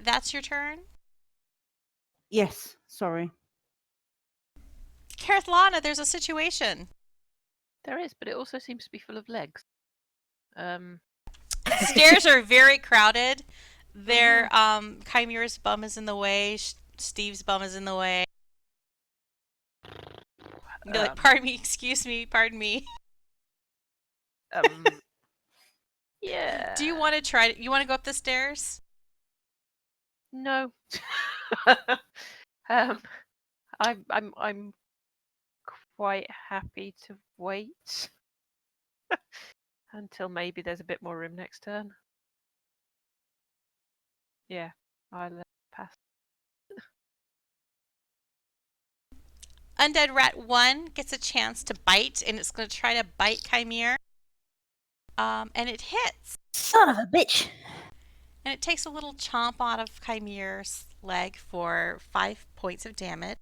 That's your turn. Yes, sorry. Kereithlana, there's a situation. There is, but it also seems to be full of legs. Stairs are very crowded. Their Kymir's bum is in the way. Stiiv's bum is in the way. No, pardon me, excuse me, pardon me. Yeah. Do you want to try? You want to go up the stairs? No. I'm quite happy to wait until maybe there's a bit more room next turn. Yeah, I'll pass. Undead Rat 1 gets a chance to bite, and it's going to try to bite Kymir. And it hits. Son of a bitch. And it takes a little chomp out of Kymir's leg for 5 points of damage.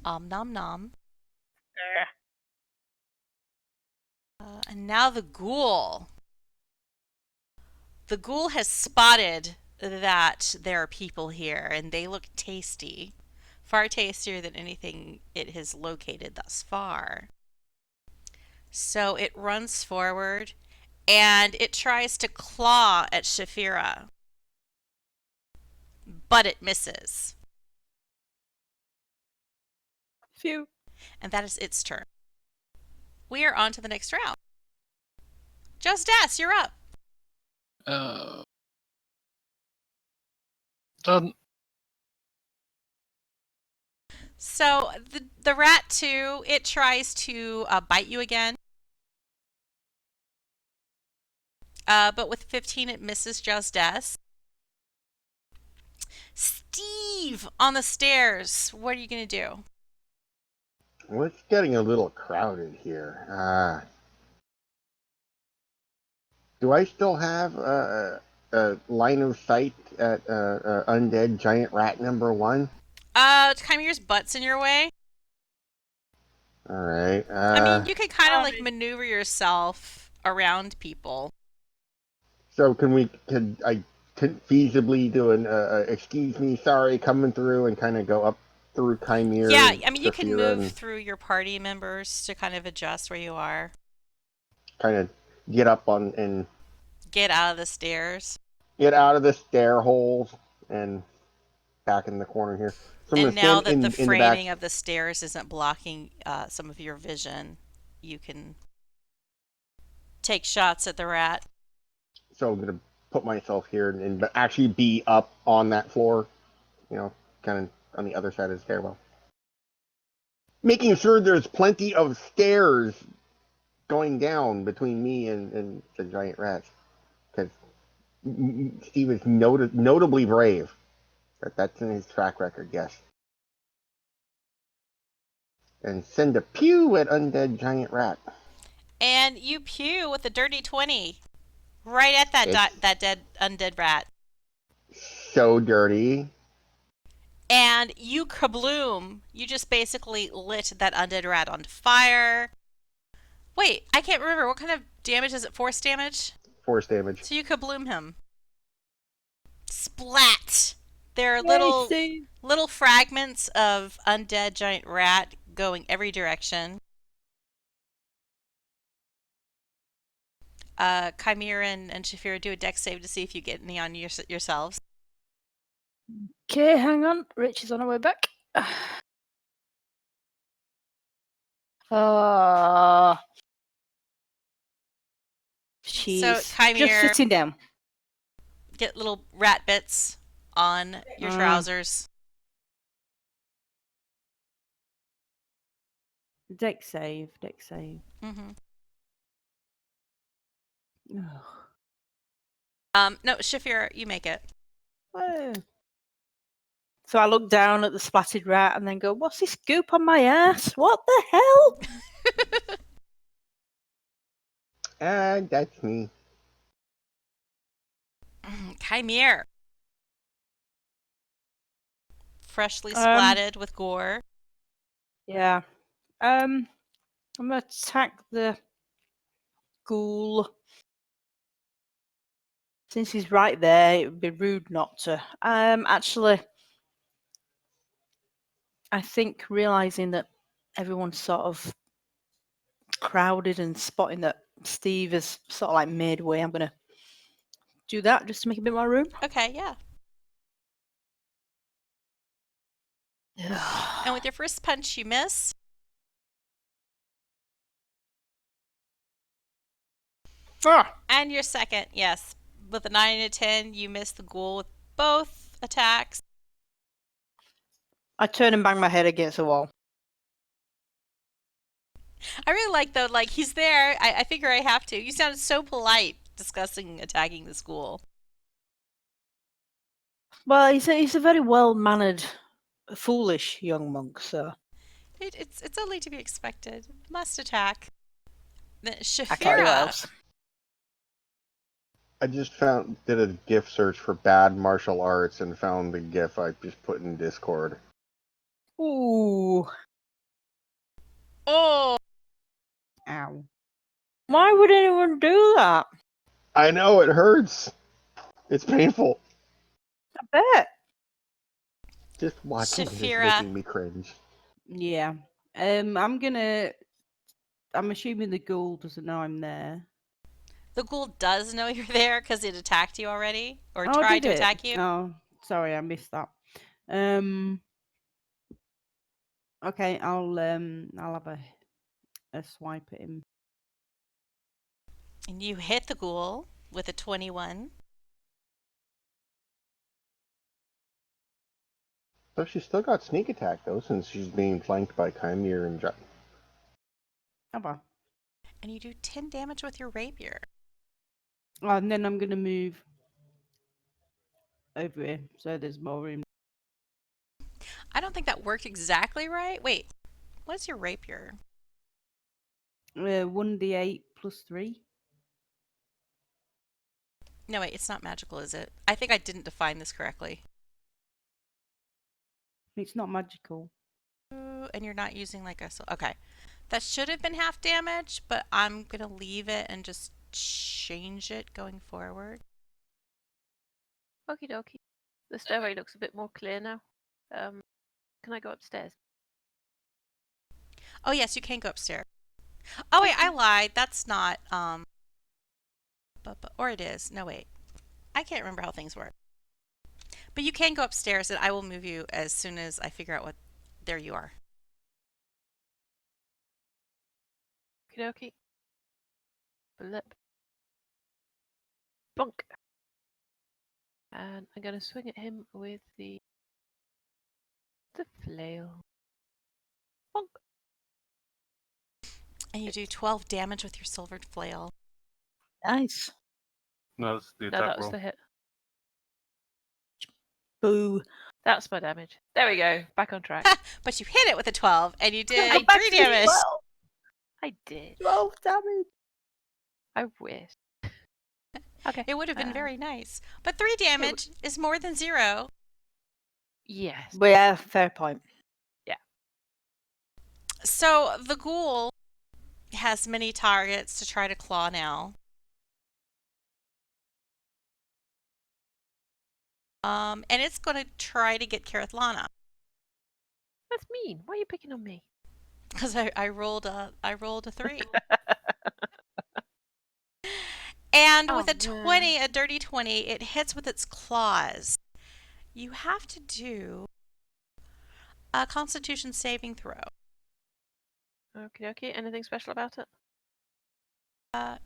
Nom nom. And now the ghoul. The ghoul has spotted that there are people here, and they look tasty. Far tastier than anything it has located thus far. So it runs forward, and it tries to claw at Shaefira. But it misses. Phew. And that is its turn. We are on to the next round. Jozdess, you're up. Done. So the rat 2, it tries to bite you again. But with 15, it misses Jozdess. Stiiv on the stairs. What are you going to do? Well, it's getting a little crowded here. Do I still have a line of sight at undead giant rat number 1? Kymir's butt's in your way. All right. I mean, you could kind of like maneuver yourself around people. So could I feasibly do an excuse me, sorry, coming through and kind of go up through Kymir? Yeah, I mean, you can Shaefira, move through your party members to kind of adjust where you are. kind of get up on and Get out of the stairs. get out of the stair holes and back in the corner here. So I'm And gonna now stand that the in the framing back. of the stairs isn't blocking some of your vision, you can take shots at the rat. So I'm gonna put myself here and actually be up on that floor, kind of on the other side of the stairwell, making sure there's plenty of stairs going down between me and the giant rats, because Stiiv is notably brave. That's in his track record, yes. And send a pew at undead giant rat. And you pew with a dirty 20 right at that dead undead rat. So dirty. And you kabloom. You just basically lit that undead rat on fire. Wait, I can't remember. What kind of damage is it? Force damage? Force damage. So you kabloom him. Splat! There are Yay, little fragments of undead giant rat going every direction. Kymir and Shaefira, do a dex save to see if you get any on yourselves. Okay, hang on. Rich is on her way back. She's So, Kymir, just sitting down. Get little rat bits on your trousers. Dex save. Mm-hmm. Ugh. No, Shaefira, you make it. Oh. So I look down at the splattered rat and then go, "What's this goop on my ass? What the hell?" And that's me. Kymir. Freshly splatted with gore. Yeah. I'm gonna attack the ghoul. Since he's right there, it would be rude not to. Actually, I think realizing that everyone's sort of crowded and spotting that Stiiv has sort of like made way, I'm gonna do that just to make a bit more room. Okay, yeah. And with your first punch, you miss. And your second, yes. With a 9 and a 10, you miss the ghoul with both attacks. I turn and bang my head against the wall. I really like, though, like, he's there. I figure I have to. You sounded so polite discussing attacking the school. Well, he's a very well-mannered, foolish young monk, so... It's only to be expected. Must attack. I can't do what Shaefira. else. I just did a GIF search for bad martial arts and found the GIF I just put in Discord. Ooh. Oh! Ow. Why would anyone do that? I know, it hurts. It's painful. I bet. Just watching it is Shaefira. making me cringe. Yeah. I'm assuming the ghoul doesn't know I'm there. The ghoul does know you're there because it attacked you already, or Oh, tried did to it? attack you. Oh, sorry, I missed that. Okay, I'll have a swipe at him. And you hit the ghoul with a 21. So she's still got sneak attack, though, since she's being flanked by Kymir and Oh, well. And you do 10 damage with your rapier. Oh, and then I'm gonna move over here so there's more room. I don't think that worked exactly right. Wait, what's your rapier? 1d8 plus 3. No, wait, it's not magical, is it? I think I didn't define this correctly. It's not magical. And you're not using like a... Okay. That should have been half damage, but I'm going to leave it and just change it going forward. Okie dokie. The stairway looks a bit more clear now. Can I go upstairs? Oh, yes, you can go upstairs. Oh, wait, I lied. That's not... Or it is. No, wait. I can't remember how things work. But you can go upstairs, and I will move you as soon as I figure out what... There you are. Okie dokie. Blip. Bonk. And I'm going to swing at him with the flail. Bonk. And you do 12 damage with your silvered flail. Nice. No, that's the No, attack that was roll. the hit. Boo. That's my damage. There we go. Back on track. But you hit it with a 12, and you did I'm back 3 to damage. 12. I did. 12 damage. I wish. Okay. It would have been very nice. But 3 damage is more than 0. Yes. But yeah, fair point. So the ghoul has many targets to try to claw now. And it's going to try to get Kereithlana. That's mean. Why are you picking on me? Because I rolled a 3. And with a 20, a dirty 20, it hits with its claws. You have to do a Constitution saving throw. Okay, okay. Anything special about it?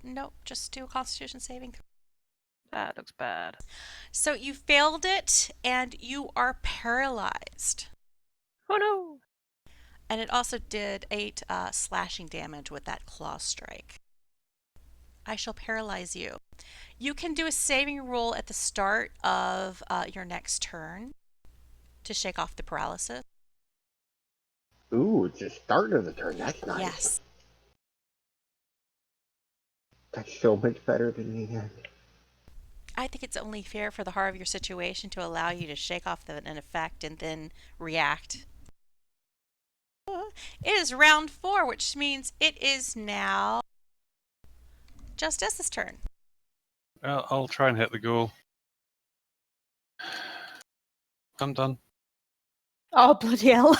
Nope, just do a Constitution saving throw. That looks bad. So you failed it, and you are paralyzed. Oh no! And it also did 8 slashing damage with that claw strike. I shall paralyze you. You can do a saving roll at the start of your next turn to shake off the paralysis. Ooh, it's the start of the turn. That's nice. Yes. That's so much better than the end. I think it's only fair for the horror of your situation to allow you to shake off an effect and then react. It is round 4, which means it is now Jozdess's turn. I'll try and hit the ghoul. I'm done. Oh, bloody hell.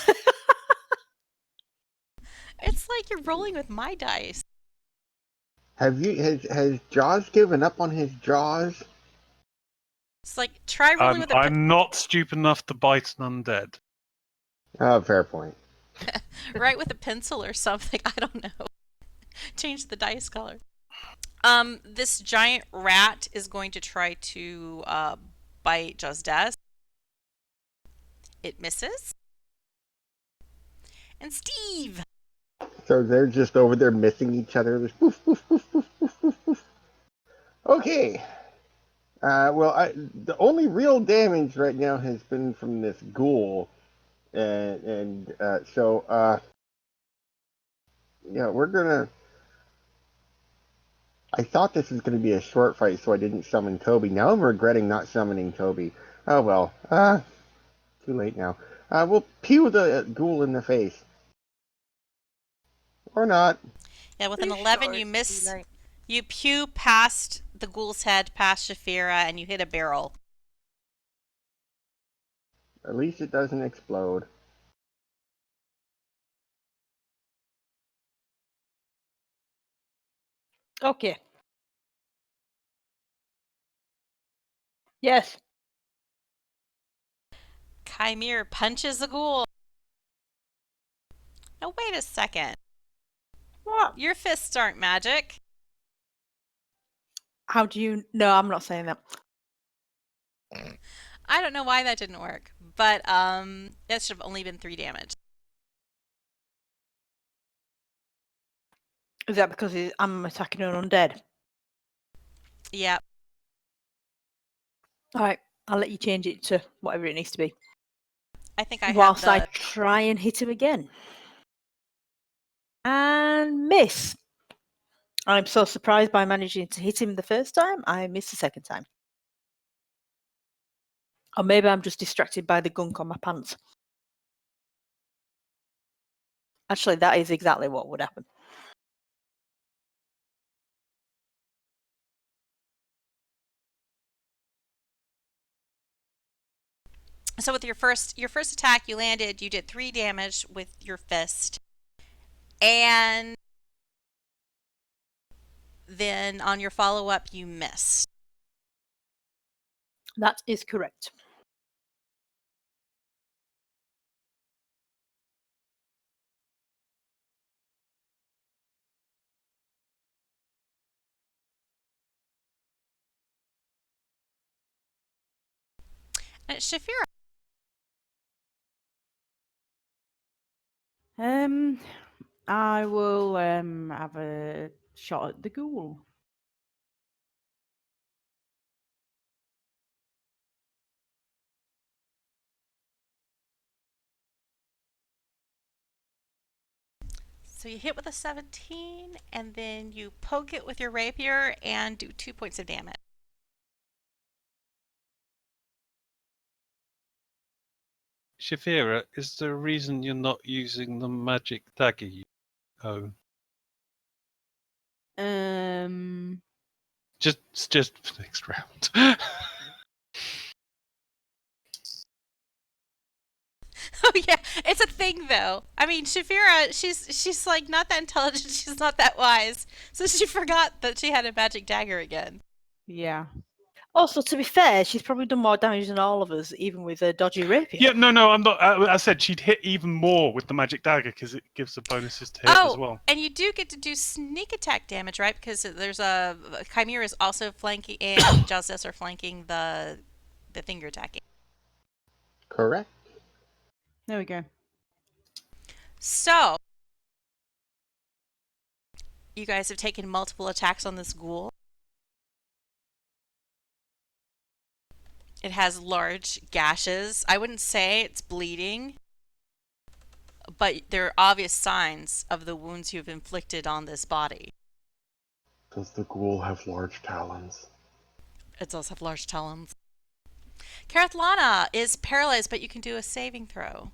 It's like you're rolling with my dice. Has Jaws given up on his jaws? It's like, try rolling with a I'm not stupid enough to bite an undead. Oh, fair point. write with a pencil or something. I don't know. Change the dice color. This giant rat is going to try to bite Jozdess. It misses. And Stiiv! So they're just over there missing each other. Just woof, woof, woof, woof, woof, woof, woof. Okay. The only real damage right now has been from this ghoul, so we're gonna. I thought this was gonna be a short fight, so I didn't summon Toby. Now I'm regretting not summoning Toby. Oh well. Too late now. We'll pew the ghoul in the face, or not. Yeah, with an 11, you miss. You pew past the ghoul's head, past Shaefira, and you hit a barrel. At least it doesn't explode. Okay. Yes. Kymir punches the ghoul. Now, wait a second. What? Your fists aren't magic. How do you... No, I'm not saying that. I don't know why that didn't work, but that should have only been 3 damage. Is that because I'm attacking an undead? Yeah. All right, I'll let you change it to whatever it needs to be. I think I Whilst have I try and hit him again. And miss. I'm so surprised by managing to hit him the first time, I missed the second time. Or maybe I'm just distracted by the gunk on my pants. Actually, that is exactly what would happen. So with your first attack, you landed. You did 3 damage with your fist, and then on your follow up, you missed. That is correct. And it's Shaefira. I will have a shot at the ghoul. So you hit with a 17, and then you poke it with your rapier and do 2 points of damage. Shaefira, is there a reason you're not using the magic dagger you own? Just for next round. Oh yeah, it's a thing though. I mean, Shaefira, she's like not that intelligent. She's not that wise, so she forgot that she had a magic dagger again. Yeah. Also, to be fair, she's probably done more damage than all of us, even with a dodgy rapier. Yeah, no, I'm not. I said she'd hit even more with the magic dagger because it gives her bonuses to hit as well. And you do get to do sneak attack damage, right? Because there's a Kymir is also flanking, and Jozdess are flanking the thing you're attacking. Correct. There we go. So you guys have taken multiple attacks on this ghoul. It has large gashes. I wouldn't say it's bleeding, but there are obvious signs of the wounds you've inflicted on this body. Does the ghoul have large talons? It does have large talons. Kereithlana is paralyzed, but you can do a saving throw.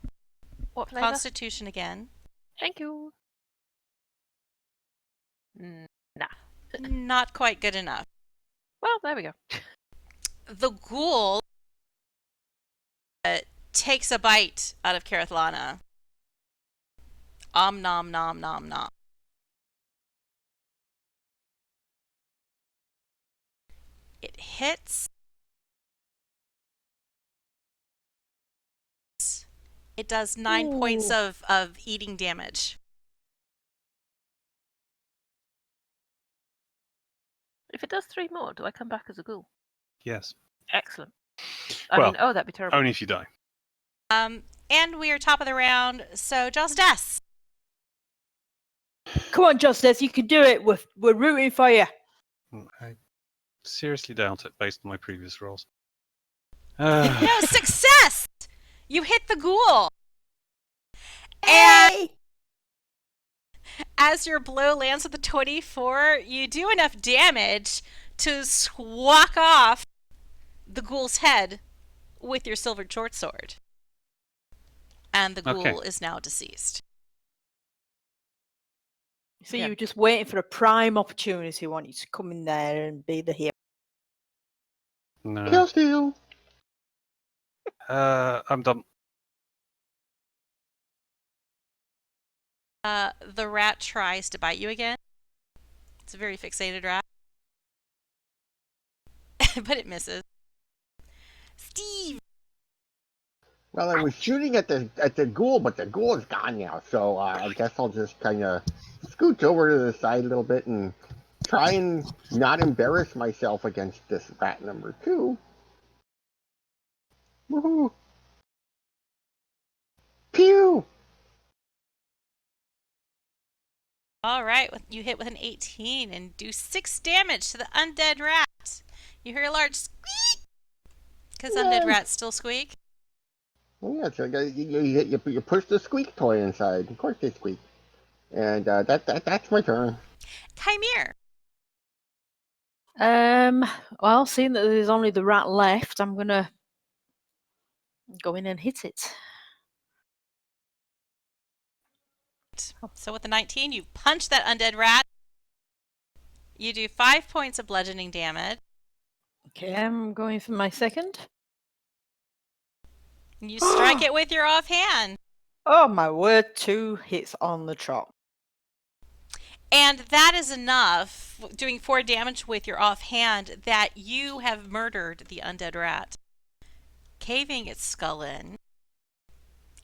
What flavor? Constitution again. Thank you. Nah. Not quite good enough. Well, there we go. The ghoul takes a bite out of Kereithlana. Nom nom nom nom. It hits. It does 9 points of eating damage. If it does 3 more, do I come back as a ghoul? Yes. Excellent. That'd be terrible. Only if you die. And we are top of the round, so Jozdess. Come on, Jozdess, you can do it. We're rooting for you. I seriously doubt it based on my previous rolls. No, success! You hit the ghoul. Hey! And as your blow lands with the 24, you do enough damage to swak off the ghoul's head with your silver short sword. And the ghoul is now deceased. So you were just waiting for a prime opportunity, want you to come in there and be the hero. No. Kill steal. I'm done. The rat tries to bite you again. It's a very fixated rat. But it misses. Stiiv! Well, I was shooting at the ghoul, but the ghoul is gone now, so I guess I'll just kind of scooch over to the side a little bit and try and not embarrass myself against this rat number 2. Woohoo! Pew! All right, you hit with an 18 and do 6 damage to the undead rat. You hear a large squeak, because undead rats still squeak. Oh, yeah, so you push the squeak toy inside. Of course they squeak. And that's my turn. Kymir. Well, seeing that there's only the rat left, I'm gonna go in and hit it. So with the 19, you punch that undead rat. You do 5 points of bludgeoning damage. Okay, I'm going for my second. You strike it with your offhand. Oh my word, 2 hits on the trot. And that is enough, doing 4 damage with your offhand, that you have murdered the undead rat. Caving its skull in,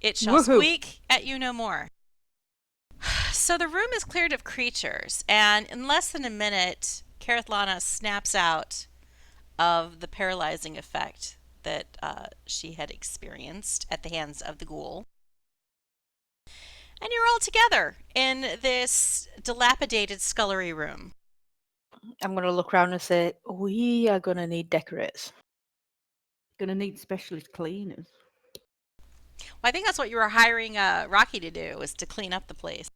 it shall squeak at you no more. So the room is cleared of creatures, and in less than a minute, Kereithlana snaps out of the paralyzing effect that she had experienced at the hands of the ghoul. And you're all together in this dilapidated scullery room. I'm going to look around and say, we are going to need decorators. Going to need specialist cleaners. Well, I think that's what you were hiring Rocky to do, was to clean up the place.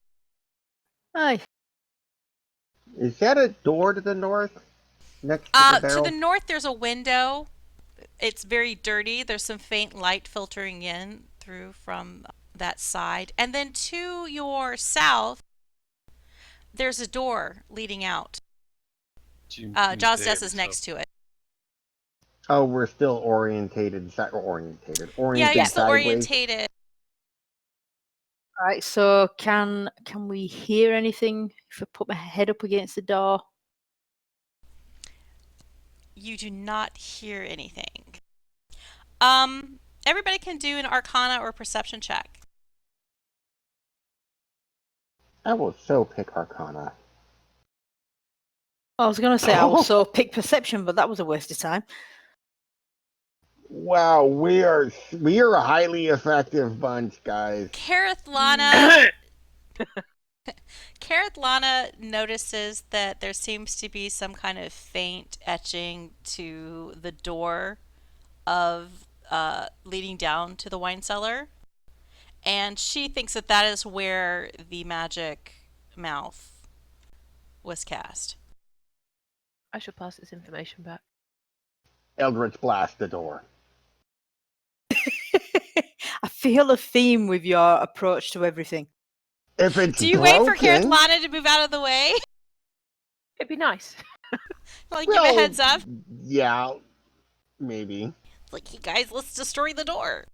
Aye. Is that a door to the north? Next to the barrel? To the north, there's a window. It's very dirty. There's some faint light filtering in through from that side. And then to your south, there's a door leading out. Jozdess is next to it. Oh, we're still orientated. Yeah, you're still sideways. orientated. All right, so can we hear anything if I put my head up against the door? You do not hear anything. Everybody can do an Arcana or Perception check. I will so pick Arcana. I was going to say I will so pick Perception, but that was a waste of time. Wow, we are a highly effective bunch, guys. Kereithlana notices that there seems to be some kind of faint etching to the door of leading down to the wine cellar, and she thinks that that is where the magic mouth was cast. I should pass this information back. Eldritch Blast the door. I feel a theme with your approach to everything. If it's Do you wait for broken, Kereithlana to move out of the way? It'd be nice. Like, give a heads up. Yeah, maybe. Like, you guys, let's destroy the door.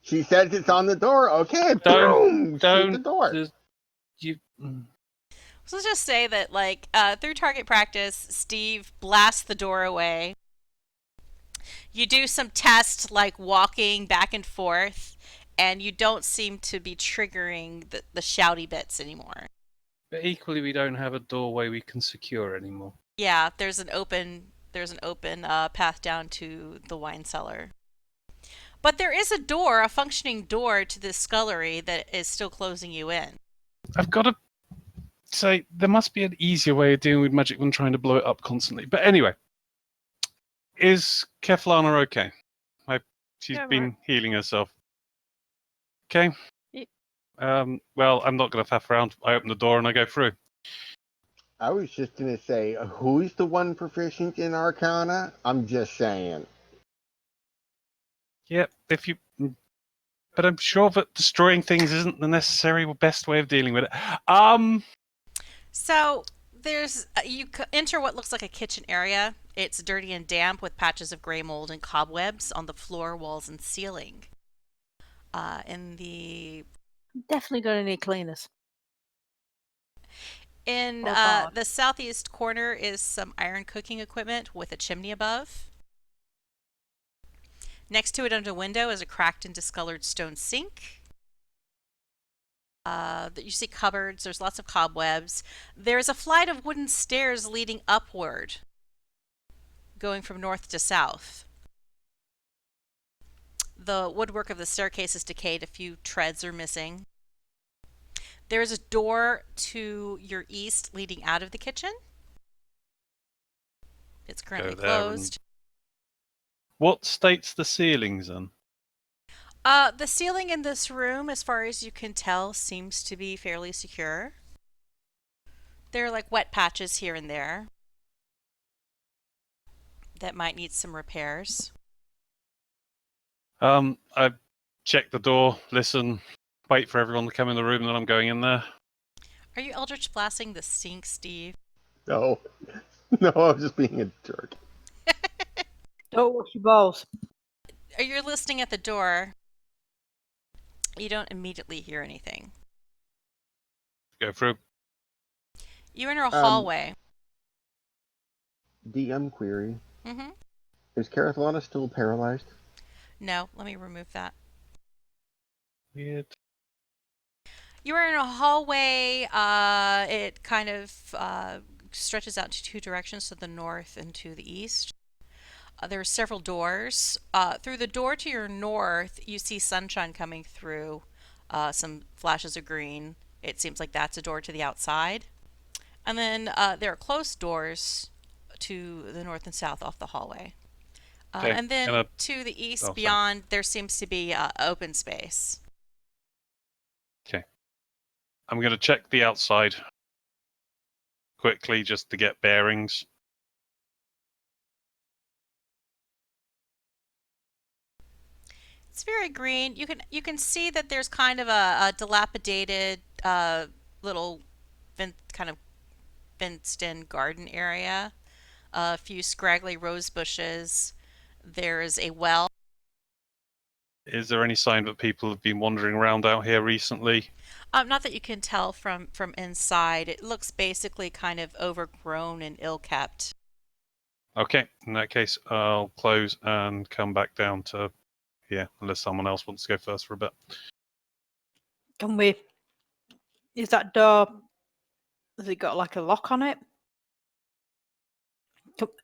She says it's on the door. Okay, boom! Shoot the door. So let's just say that, like, through target practice, Stiiv blasts the door away. You do some tests, like walking back and forth, and you don't seem to be triggering the shouty bits anymore. But equally, we don't have a doorway we can secure anymore. Yeah, there's an open path down to the wine cellar. But there is a functioning door to this scullery that is still closing you in. I've got to say, there must be an easier way of dealing with magic than trying to blow it up constantly. But anyway, is Kereithlana okay? She's been healing herself. Okay. Well, I'm not going to faff around. I open the door and I go through. I was just going to say, who's the one proficient in Arcana? I'm just saying. Yeah, but I'm sure that destroying things isn't the necessary best way of dealing with it. So you enter what looks like a kitchen area. It's dirty and damp with patches of gray mold and cobwebs on the floor, walls, and ceiling. Definitely going to need cleaners. In the southeast corner is some iron cooking equipment with a chimney above. Next to it under a window is a cracked and discolored stone sink. You see cupboards. There's lots of cobwebs. There's a flight of wooden stairs leading upward, going from north to south. The woodwork of the staircase is decayed. A few treads are missing. There is a door to your east leading out of the kitchen. It's currently closed. What state's the ceilings in? The ceiling in this room, as far as you can tell, seems to be fairly secure. There are like wet patches here and there that might need some repairs. I check the door, listen, wait for everyone to come in the room, and then I'm going in there. Are you Eldritch blasting the sink, Stiiv? No. No, I'm just being a jerk. Don't wash your balls. You're listening at the door. You don't immediately hear anything. Go through. You enter a hallway. DM query. Mm-hmm. Is Kereithlana still paralyzed? No, let me remove that. Weird. You are in a hallway. It kind of stretches out to two directions, to the north and to the east. There are several doors. Through the door to your north, you see sunshine coming through, some flashes of green. It seems like that's a door to the outside. And then there are closed doors to the north and south off the hallway. Okay. And then to the east beyond, there seems to be open space. Okay. I'm going to check the outside quickly just to get bearings. It's very green. You can see that there's kind of a dilapidated little kind of fenced-in garden area. A few scraggly rose bushes. There's a well. Is there any sign that people have been wandering around out here recently? Not that you can tell from inside. It looks basically kind of overgrown and ill-kept. Okay, in that case, I'll close and come back down to here, unless someone else wants to go first for a bit. Is that door, has it got like a lock on it?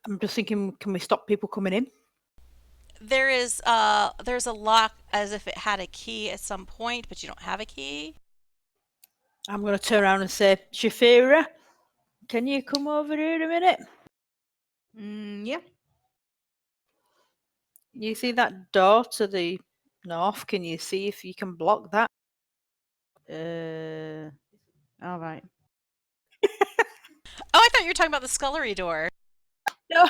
I'm just thinking, can we stop people coming in? There's a lock as if it had a key at some point, but you don't have a key. I'm going to turn around and say, Shaefira, can you come over here a minute? Yeah. You see that door to the north? Can you see if you can block that? All right. Oh, I thought you were talking about the scullery door. No,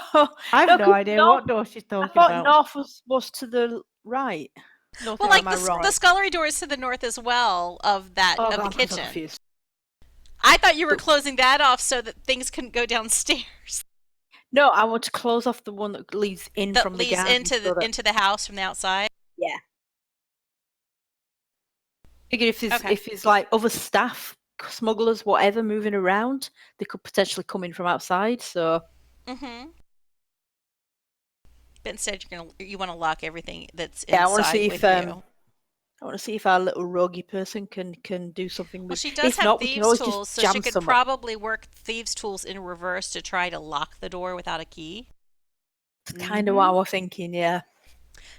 I have no, no 'cause idea north- what door she's I talking thought about. north was to the right. North Well, is like am I wrong? the scullery door is to the north as well of that Oh, of the God, I'm so kitchen. confused. I thought you were closing that off so that things couldn't go downstairs. No, I want to close off the one that leads in That from the leads garden. into the house from the outside. Yeah. Figure if Okay. it's like other staff, smugglers, whatever, moving around, they could potentially come in from outside. So Mm-hmm. But instead, you want to lock everything that's yeah, I want to inside see with if you. I want to see if our little roguey person can do something Well, with. she does If have not, we can thieves' always tools, just so jam she could some up. probably work thieves' tools in reverse to try to lock the door without a key. That's kind of what I was thinking. Yeah.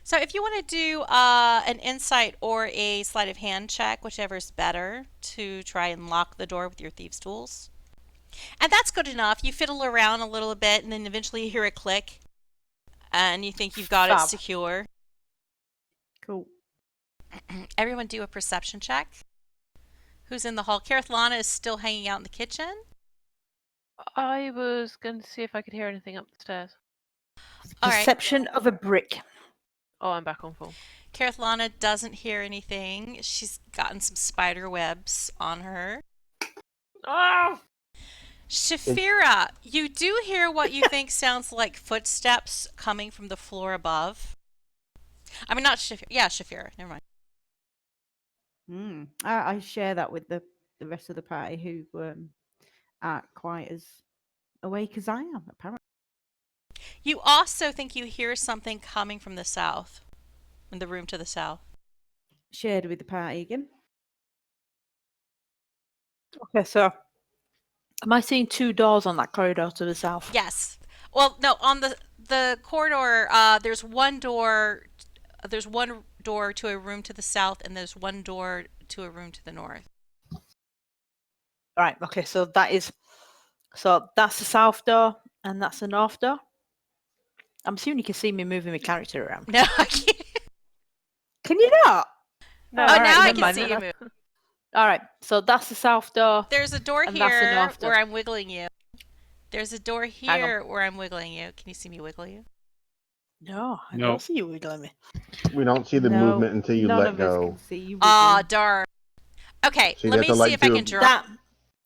So if you want to do an insight or a sleight of hand check, whichever's better, to try and lock the door with your thieves' tools. And that's good enough. You fiddle around a little bit, and then eventually you hear a click, and you think you've got it Fab. secure. Cool. Everyone do a perception check. Who's in the hall? Kereithlana is still hanging out in the kitchen. I was going to see if I could hear anything up the stairs. All right. Perception of a brick. Oh, I'm back on full. Kereithlana doesn't hear anything. She's gotten some spider webs on her. Oh! Shaefira, you do hear what you think sounds like footsteps coming from the floor above. I mean, not Shaefira. Yeah, Shaefira. Never mind. I share that with the rest of the party who aren't quite as awake as I am, apparently. You also think you hear something coming from the south, in the room to the south. Shared with the party again. Okay, so am I seeing two doors on that corridor to the south? Yes. Well, no, on the corridor, there's one door. There's one door to a room to the south, and there's one door to a room to the north. Right. Okay. So that's the south door, and that's the north door. I'm assuming you can see me moving my character around. No, I can't. Can you not? No, Oh, all right, now I never can mind, see then you I- move. All right. So that's the south door. There's a door And that's the here north door. where I'm wiggling you. There's a door Hang on. here where I'm wiggling you. Can you see me wiggle you? No, I No. don't see you wiggling me. We don't see the No, movement until you none let of us go. can see you. Ah, wiggling. darn. Okay, So you let have me to, see like, if I do- can draw. That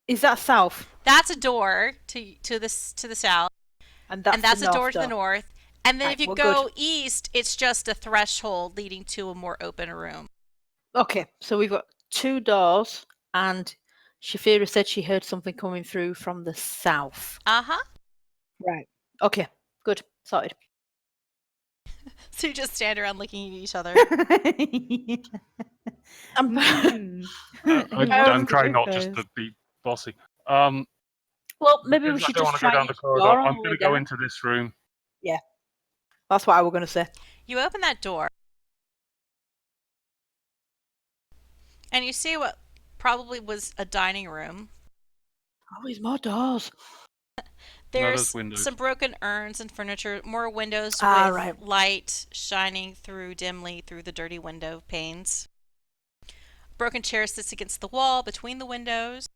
is that south, That's a door to the south, and that's, and that's the a north door to the north. And then Right, if you we're go good. east, it's just a threshold leading to a more open room. Okay, so we've got two doors, and Shaefira said she heard something coming through from the south. Uh-huh. Right. Okay. Good. Sorted. So you just stand around looking at each other. I'm I'm trying not just to be bossy. Well, maybe we Because I should don't just want to go try down the each corridor. door on I'm the going way to go down. into this room. That's what I was going to say. You open that door, and you see what probably was a dining room. Oh, there's more doors. There's windows. some broken urns and furniture, more windows Ah, with right. light shining through dimly through the dirty window panes. Broken chair sits against the wall between the windows.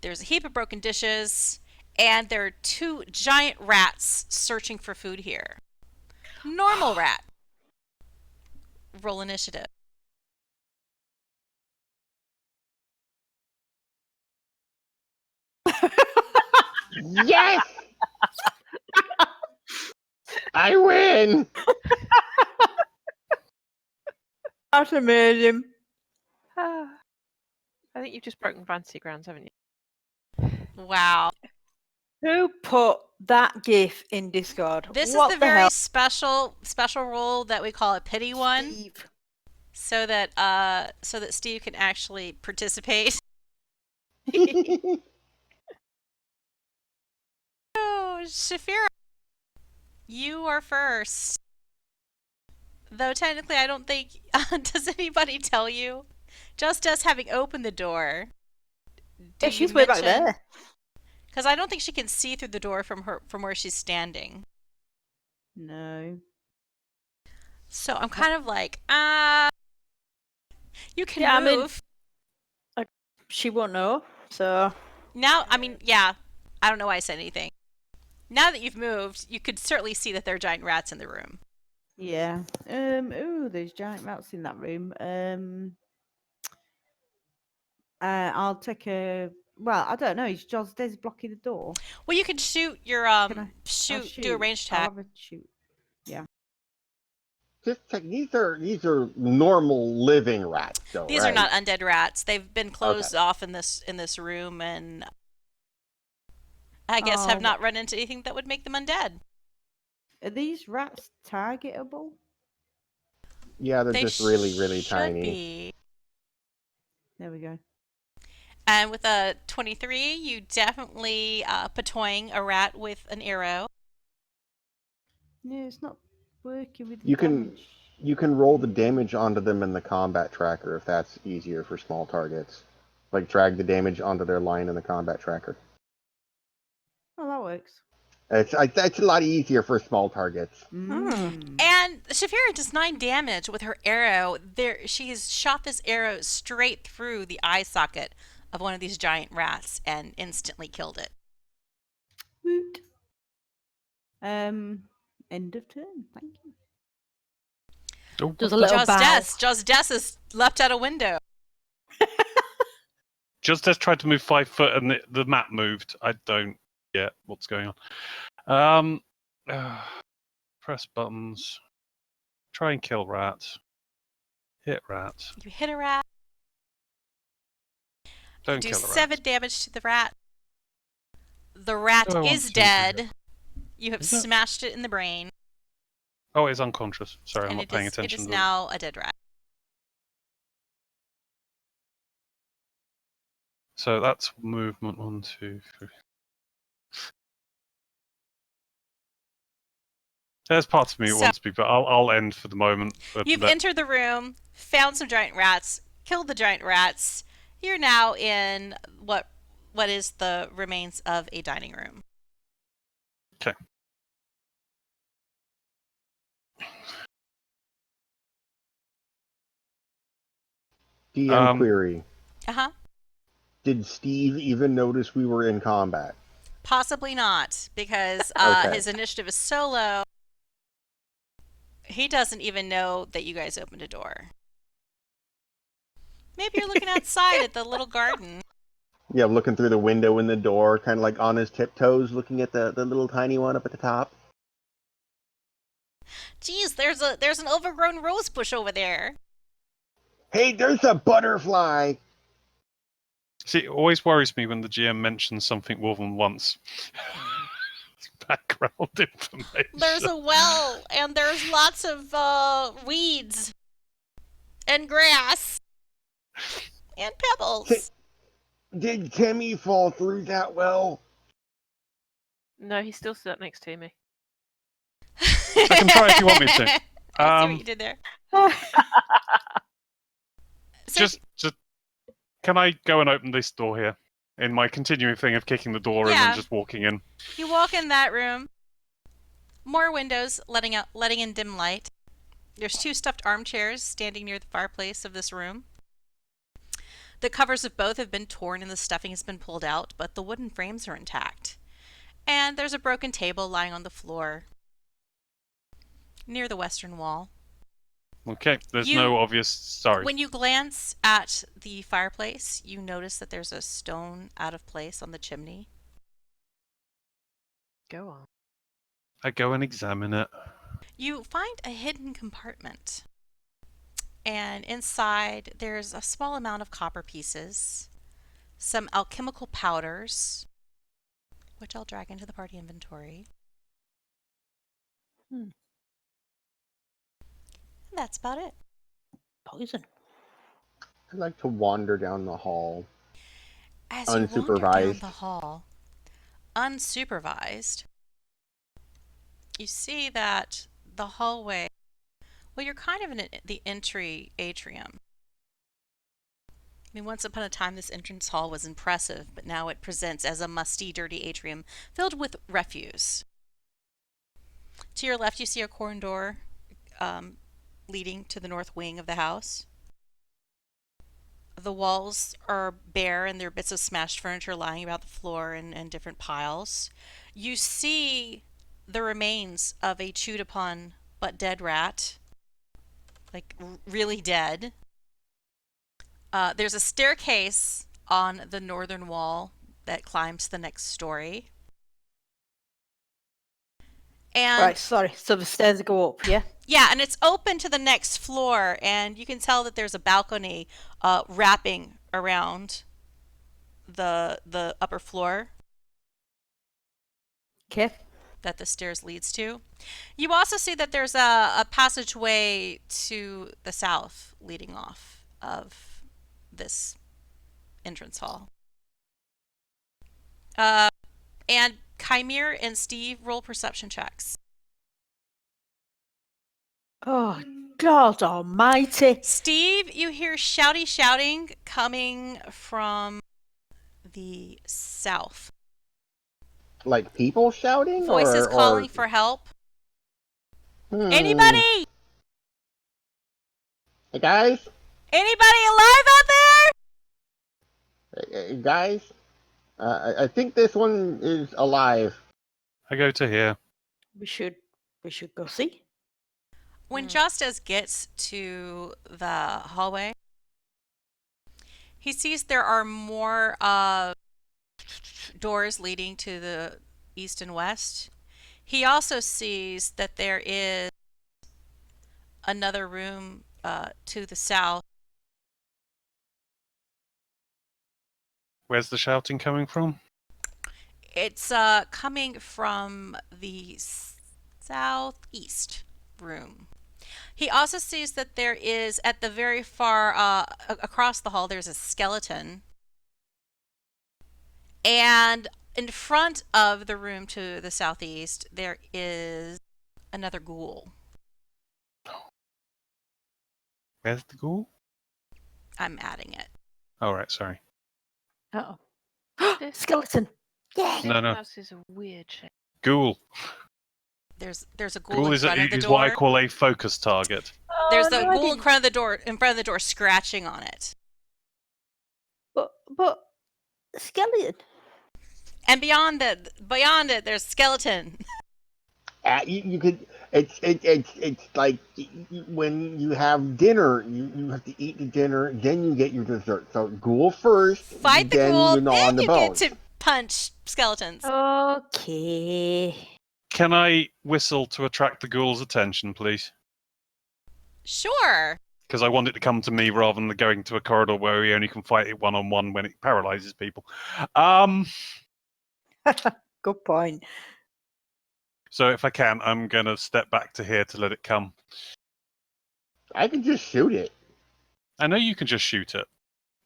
There's a heap of broken dishes, and there are two giant rats searching for food here. Normal rat. Roll initiative. Yes! I win! That's amazing. I think you've just broken fantasy grounds, haven't you? Wow. Who put that GIF in Discord? This What is the very hell? special role that we call a pity one, Stiiv. so that Stiiv can actually participate. Oh, Shaefira, you are first. Though technically, I don't think. Does anybody tell you? Jozdess having opened the door. Yeah, she's way back there. Because I don't think she can see through the door from where she's standing. No. So I'm kind of like, you can Yeah, I mean- move. She won't know. So Now, I mean, yeah, I don't know why I said anything. Now that you've moved, you could certainly see that there are giant rats in the room. Yeah. Ooh, there's giant rats in that room. I'll take a. Well, I don't know. Is Jozdess blocking the door? Well, you could shoot your Can I? I'll do a range I'll attack. have a shoot. Yeah. Just check. These are normal living rats, though, These right? are not undead rats. They've been closed Okay. off in this room, and I guess have Oh, not run into anything that would make them undead. are these rats targetable? Yeah, they're They just really, really should tiny. be. There we go. And with a 23, you definitely patoing a rat with an arrow. Yeah, it's not working with the You can damage. you can roll the damage onto them in the combat tracker if that's easier for small targets. Like drag the damage onto their line in the combat tracker. Oh, that works. It's a lot easier for small targets. Mm. And Shaefira does 9 damage with her arrow. She's shot this arrow straight through the eye socket of one of these giant rats and instantly killed it. Woot. End of turn. Thank you. Oh, Does a little bow. Jozdess is leapt out a window. Jozdess tried to move 5 foot and the map moved. I don't get what's going on. Press buttons. Try and kill rats. Hit rats. You hit a rat. Don't You do kill a 7 rat. damage to the rat. The rat Oh, I want is to dead. You have Is it? smashed it in the brain. Oh, it's unconscious. Sorry, I'm And not paying attention. it is to now a dead rat. So that's movement 1, 2, 3. There's parts of me that wants to be, but I'll end for the moment. You've entered the room, found some giant rats, killed the giant rats. You're now in what is the remains of a dining room. Okay. DM query. Uh-huh. Did Stiiv even notice we were in combat? Possibly not, because Okay. his initiative is so low. He doesn't even know that you guys opened a door. Maybe you're looking outside at the little garden. Yeah, looking through the window in the door, kind of like on his tiptoes, looking at the little tiny one up at the top. Geez, there's an overgrown rose bush over there. Hey, there's a butterfly! See, it always worries me when the GM mentions something more than once. Background information. There's a well, and there's lots of weeds and grass and pebbles. Did Timmy fall through that well? No, he's still sat next to me. I can try if you want me to. I see what you did there. Just can I go and open this door here? In my continuing thing of kicking the door in and just walking in. You walk in that room. More windows letting in dim light. There's 2 stuffed armchairs standing near the fireplace of this room. The covers of both have been torn and the stuffing has been pulled out, but the wooden frames are intact. And there's a broken table lying on the floor near the western wall. Okay, there's no obvious... Sorry. When you glance at the fireplace, you notice that there's a stone out of place on the chimney. Go on. I go and examine it. You find a hidden compartment. And inside, there's a small amount of copper pieces, some alchemical powders, which I'll drag into the party inventory. And that's about it. Poison. I'd like to wander down the hall. As you wander down the hall, unsupervised, you see that the hallway, well, you're kind of in the entry atrium. I mean, once upon a time, this entrance hall was impressive, but now it presents as a musty, dirty atrium filled with refuse. To your left, you see a corridor leading to the north wing of the house. The walls are bare and there are bits of smashed furniture lying about the floor and different piles. You see the remains of a chewed upon but dead rat, like really dead. There's a staircase on the northern wall that climbs to the next story. And Right, sorry. So the stairs go up, yeah? yeah, and it's open to the next floor, and you can tell that there's a balcony wrapping around the upper floor Okay. that the stairs leads to. You also see that there's a passageway to the south leading off of this entrance hall. And Kymir and Stiiv roll perception checks. Oh, God almighty. Stiiv, you hear shouting coming from the south. Like people shouting, Voices calling for help. Anybody? Hey guys, Anybody alive out there? hey, guys. I think this one is alive. I go to here. We should go see. When Jozdess gets to the hallway, he sees there are more doors leading to the east and west. He also sees that there is another room to the south. Where's the shouting coming from? It's coming from the southeast room. He also sees that there is, at the very far across the hall, there's a skeleton. And in front of the room to the southeast, there is another ghoul. Where's the ghoul? I'm adding it. Oh, right, sorry. Oh. This Skeleton. Yeah. No, no. house is a weird shape. Ghoul. There's a ghoul Ghoul in is front of the is door. what I call a focus target. There's the ghoul in front of the door, scratching on it. But skeleton. And beyond it, there's skeleton. You could. It's like when you have dinner. You have to eat the dinner, then you get your dessert. So ghoul first, Fight the then ghoul, you gnaw then on the you bones. get to punch skeletons. Okay. Can I whistle to attract the ghoul's attention, please? Sure. Because I want it to come to me rather than going to a corridor where we only can fight it one-on-one when it paralyzes people. Good point. So if I can, I'm going to step back to here to let it come. I can just shoot it. I know you can just shoot it,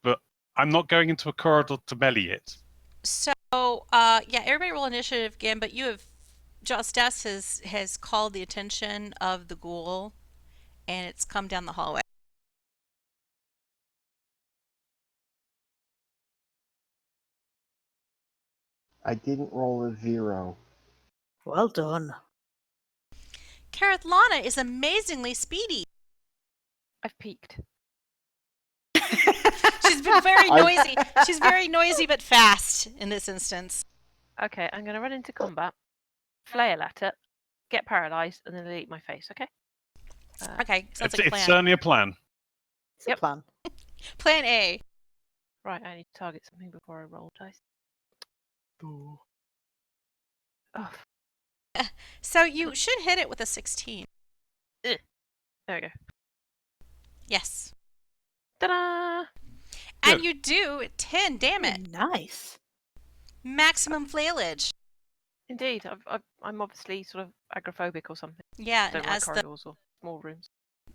but I'm not going into a corridor to melee it. So, yeah, everybody roll initiative again, but Jozdess has called the attention of the ghoul, and it's come down the hallway. I didn't roll a 0. Well done. Kereithlana is amazingly speedy. I've peeked. She's been very noisy. She's very noisy but fast in this instance. Okay, I'm going to run into combat, flail at it, get paralyzed, and then it'll eat my face, okay? Okay, sounds like a It's plan. certainly a plan. It's a plan. Plan A. Right, I need to target something before I roll dice. Ooh. Oh, So you should hit it with a 16. there we go. Yes. Ta-da! And you do 10 damage. Nice. Maximum flailage. Indeed, I'm obviously sort of agoraphobic or something. Yeah, Don't and like as corridors or small rooms.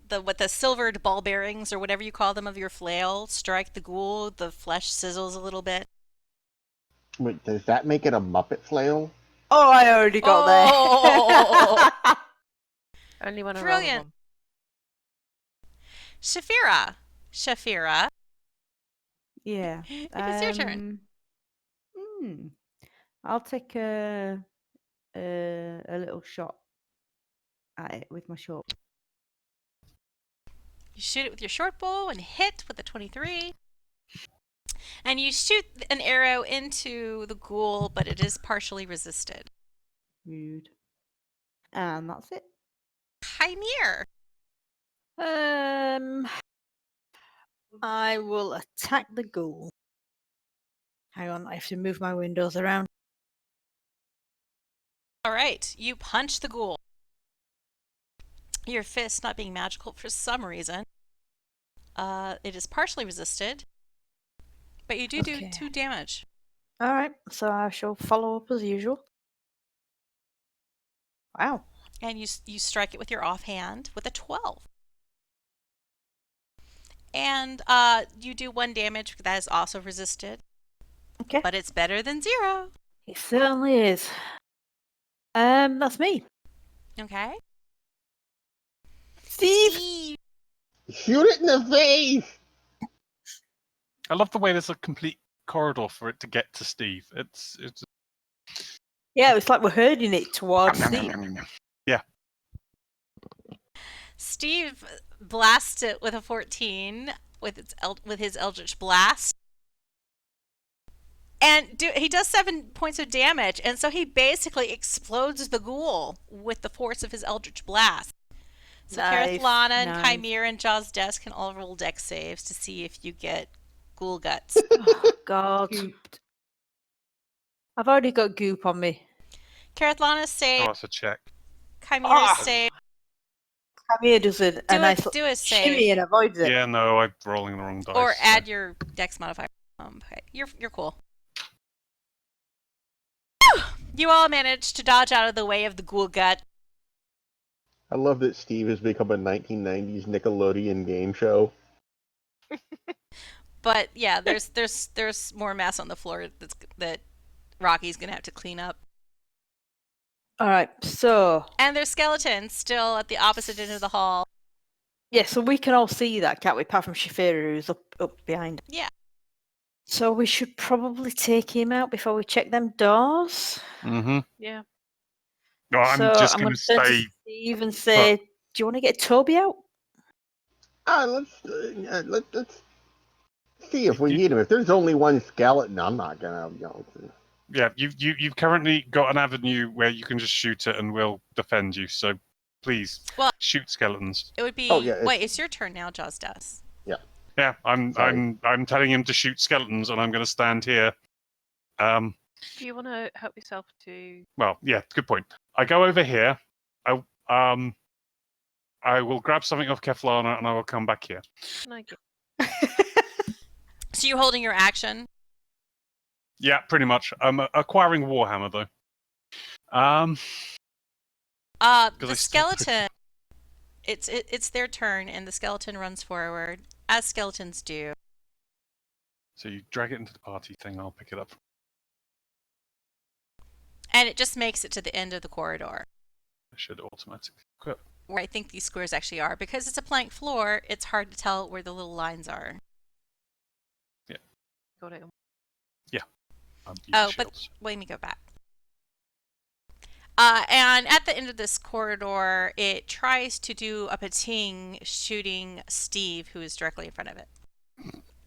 the silvered ball bearings or whatever you call them of your flail strike the ghoul, the flesh sizzles a little bit. Wait, does that make it a Muppet flail? Oh, I already got there. Only when I Brilliant. roll a 1. Shaefira. Yeah. It's your turn. I'll take a little shot at it with my short. You shoot it with your short bow and hit with a 23. And you shoot an arrow into the ghoul, but it is partially resisted. Rude. And that's it. Kymir. I will attack the ghoul. Hang on, I have to move my windows around. All right, you punch the ghoul. Your fist not being magical for some reason. It is partially resisted, but you do Okay. 2 damage. All right, so I shall follow up as usual. Wow. And you strike it with your offhand with a 12. And you do 1 damage that is also resisted. Okay. But it's better than 0. It certainly is. That's me. Okay. Stiiv! Shoot it in the face! I love the way there's a complete corridor for it to get to Stiiv. It's Yeah, it's like we're herding it towards Stiiv. Yeah. Stiiv blasts it with a 14 with his Eldritch Blast. And he does 7 points of damage, and so he basically explodes the ghoul with the force of his Eldritch Blast. So Nice, Kereithlana and nice. Kymir and Jozdess can all roll dex saves to see if you get ghoul guts. Oh, God. Gooped. I've already got goop on me. Kereithlana's save, Oh, it's a check. Kymir's save. Kymir does a nice Do a shimmy save, and avoids it. Yeah, no, I'm rolling the wrong dice. or so- add your dex modifier. Okay, you're cool. You all managed to dodge out of the way of the ghoul gut. I love that Stiiv has become a 1990s Nickelodeon game show. But yeah, there's more mess on the floor that Rocky's gonna have to clean up. All right, so And there's skeletons still at the opposite end of the hall. yeah, so we can all see that, can't we? Apart from Shaefira, who's up behind. Yeah. So we should probably take him out before we check them doors. Mm-hmm. Yeah. No, I'm so just I'm going going to to turn to say. Stiiv and say, "Do you want to get Toby out?" Let's see if we need him. If there's only one skeleton, I'm not gonna, Yeah, you've currently got an avenue where you can just shoot it, and we'll defend you. So, please, Well, shoot skeletons. it would be. Oh, yeah, Wait, it's your turn now, Jozdess. Yeah, I'm Sorry. telling him to shoot skeletons, and I'm going to stand here. Do you want to help yourself to? Well, yeah, good point. I go over here. I will grab something off Kereithlana, and I will come back here. Can I get? So you're holding your action. Yeah, pretty much. I'm acquiring Warhammer though. The I still- skeleton. It's their turn, and the skeleton runs forward, as skeletons do. So you drag it into the party thing. I'll pick it up. And it just makes it to the end of the corridor, I should automatically equip. where I think these squares actually are. Because it's a plank floor, it's hard to tell where the little lines are. Got it. Oh, but let me go back. And at the end of this corridor, it tries to do a pating, shooting Stiiv, who is directly in front of it,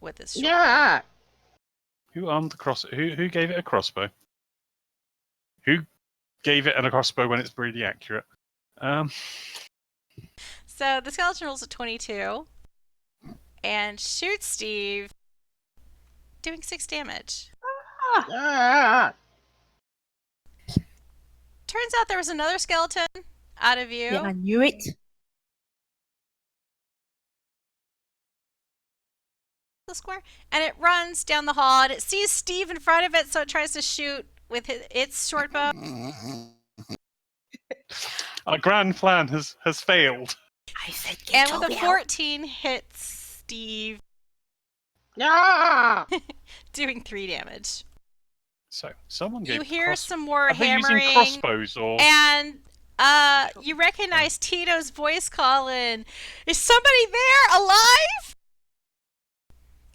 with his short bow. yeah. Who armed the cross? Who gave it a crossbow? Who gave it a crossbow when it's really accurate? So the skeleton rolls a 22 and shoots Stiiv, doing 6 damage. Ah. Turns out there was another skeleton out of view. Yeah, I knew it. The square, and it runs down the hall, and it sees Stiiv in front of it, so it tries to shoot with its short bow. Our grand plan has failed. I said, And "Get with a Toby out." 14 hits Stiiv, Ah. doing 3 damage. So someone gave. You hear some more Are they hammering, using crossbows or? and you recognize Tito's voice calling, "Is somebody there alive?"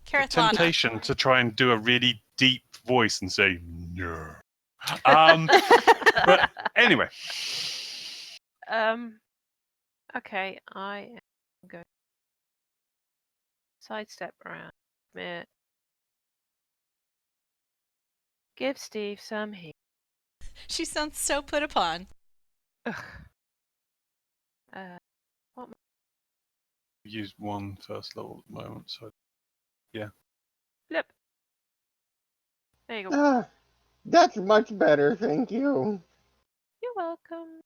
The Kereithlana. temptation to try and do a really deep voice and say no. But anyway, Okay, I am going to sidestep around. Give Stiiv some heat. She sounds so put upon. Ugh. What? We've used one first level at the moment, so Flip. There you go. Ah, that's much better, thank you. You're welcome.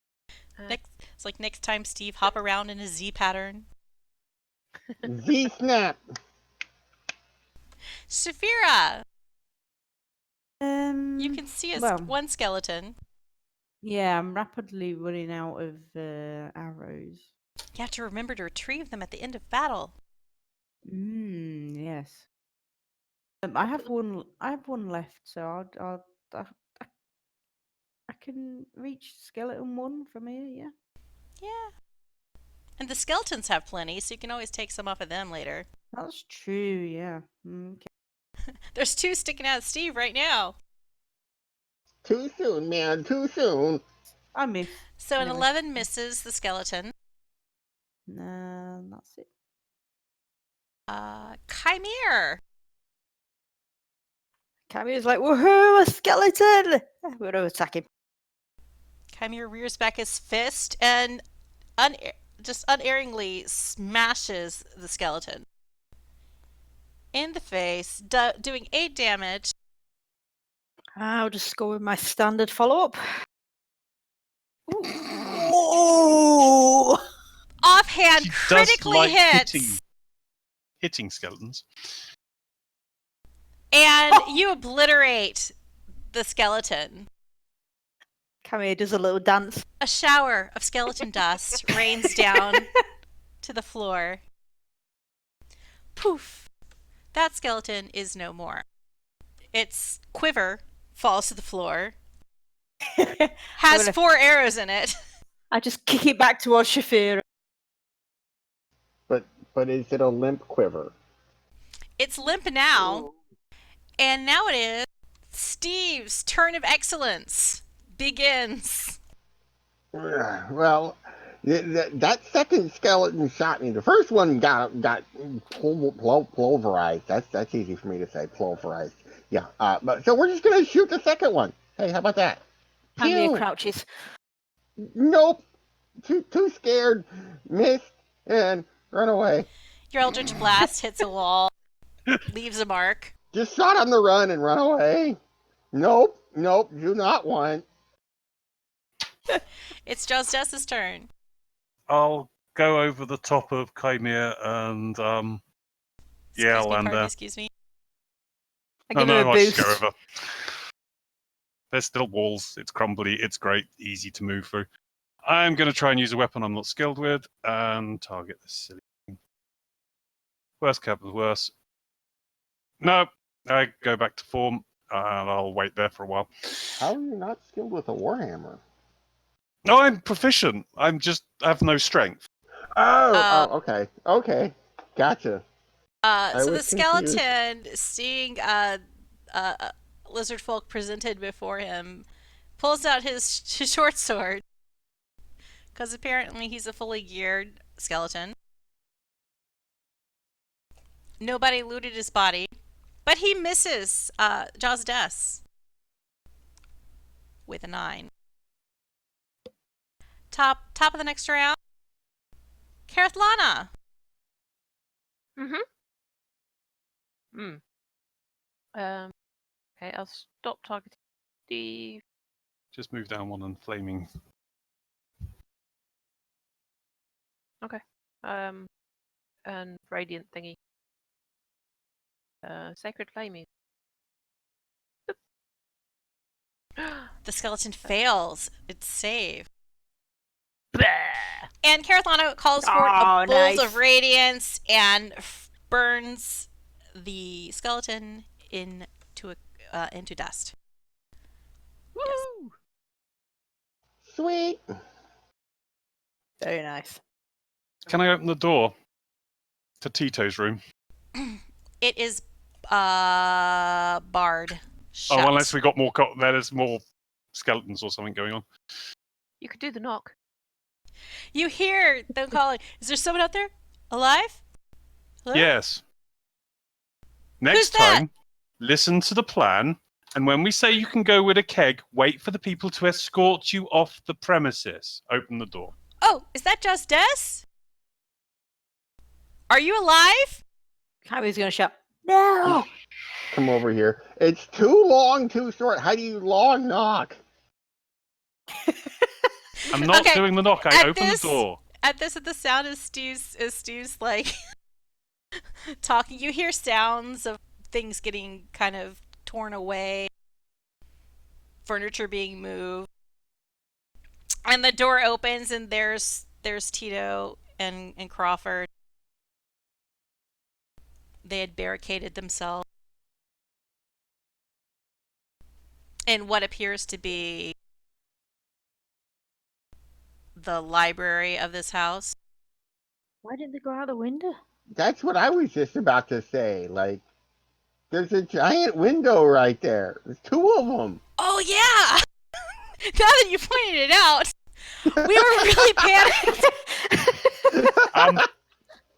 It's like next time, Stiiv, hop around in a Z pattern. Z-snap. Shaefira, you can see well, one skeleton. yeah, I'm rapidly running out of arrows. You have to remember to retrieve them at the end of battle. Yes. I have one. I have one left, so I can reach skeleton 1 from here. Yeah. Yeah. And the skeletons have plenty, so you can always take some off of them later. That's true. Yeah. Okay. There's 2 sticking out of Stiiv right now. Too soon, man, too soon. I miss. So an Anyway. 11 misses the skeleton. That's it. Kymir. Kymir's like, woohoo, a skeleton! We're going to attack him. Kymir rears back his fist and just unerringly smashes the skeleton in the face, doing 8 damage. I'll just go with my standard follow-up. Ooh. Offhand, she critically does like hits. hitting skeletons. And you obliterate the skeleton. Kymir does a little dance. A shower of skeleton dust rains down to the floor. Poof! That skeleton is no more. Its quiver falls to the floor. Has 4 arrows in it. I just kick it back towards Shaefira. But is it a limp quiver? It's limp now. And now it is Stiiv's turn of excellence begins. Well, that second skeleton shot me. The first one got pulverized. That's easy for me to say, pulverized. Yeah. But so we're just gonna shoot the second one. Hey, how about that? Kymir Pew! crouches. Nope. Too scared. Missed and run away. Your Eldritch Blast hits a wall, leaves a mark. Just shot on the run and run away. Nope. Do not want. It's Jozdess's turn. I'll go over the top of Kymir and yell and Excuse me. I give him a I'll just boost. go over. There's still walls. It's crumbly. It's great. Easy to move through. I'm going to try and use a weapon I'm not skilled with and target this silly thing. Worst comes worse. No, I go back to form and I'll wait there for a while. How are you not skilled with a warhammer? No, I'm proficient. I have no strength. Okay. Gotcha. So the was skeleton, seeing lizard folk presented before him, pulls out his short sword. Because apparently he's a fully geared skeleton. Nobody looted his body. But he misses Jozdess with a 9. Top of the next round. Kereithlana. Okay, I'll stop targeting Stiiv. Just move down one and flaming. Okay. And radiant thingy. Sacred flame. The skeleton fails its save. And Kereithlana calls forth a bolt of radiance and burns the skeleton into dust. Woo! Yes. Sweet. Very nice. Can I open the door to Tito's room? It is barred. Shut. Oh, unless we got more. There's more skeletons or something going on. You could do the knock. You hear them calling. Is there someone out there? Alive? Hello? Yes. Who's Next that? time, listen to the plan And when we say you can go with a keg, wait for the people to escort you off the premises. Open the door. Oh, is that Jozdess? Are you alive? Kymir's going to shout, no! Come over here. It's too long, too short. How do you long knock? I'm not Okay, doing the knock. I open the door. At the sound of Stiiv's like talking, you hear sounds of things getting kind of torn away, furniture being moved, and the door opens, and there's Tito and Crawford. They had barricaded themselves in what appears to be the library of this house. Why didn't they go out the window? That's what I was just about to say. Like, there's a giant window right there. There's two of them. Oh, yeah! Now that you pointed it out, we were really panicked.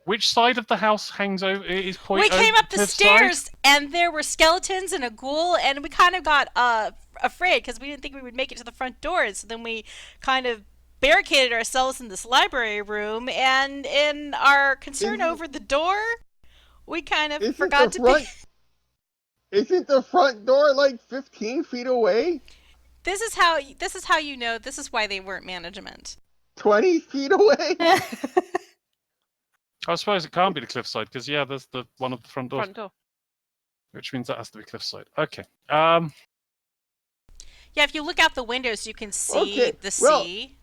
Which side of the house hangs over? Is pointing. We came up the stairs, and there were skeletons and a ghoul, and we kind of got afraid because we didn't think we would make it to the front doors. So then we kind of barricaded ourselves in this library room, and in our concern over the door, we kind of forgot to be... Isn't the front door like 15 feet away? This is how you know. This is why they weren't management. 20 feet away? I suppose it can't be the cliffside because there's the one of the front doors. Front door. Which means that has to be cliffside. Okay. Yeah, if you look out the windows, you can see the sea.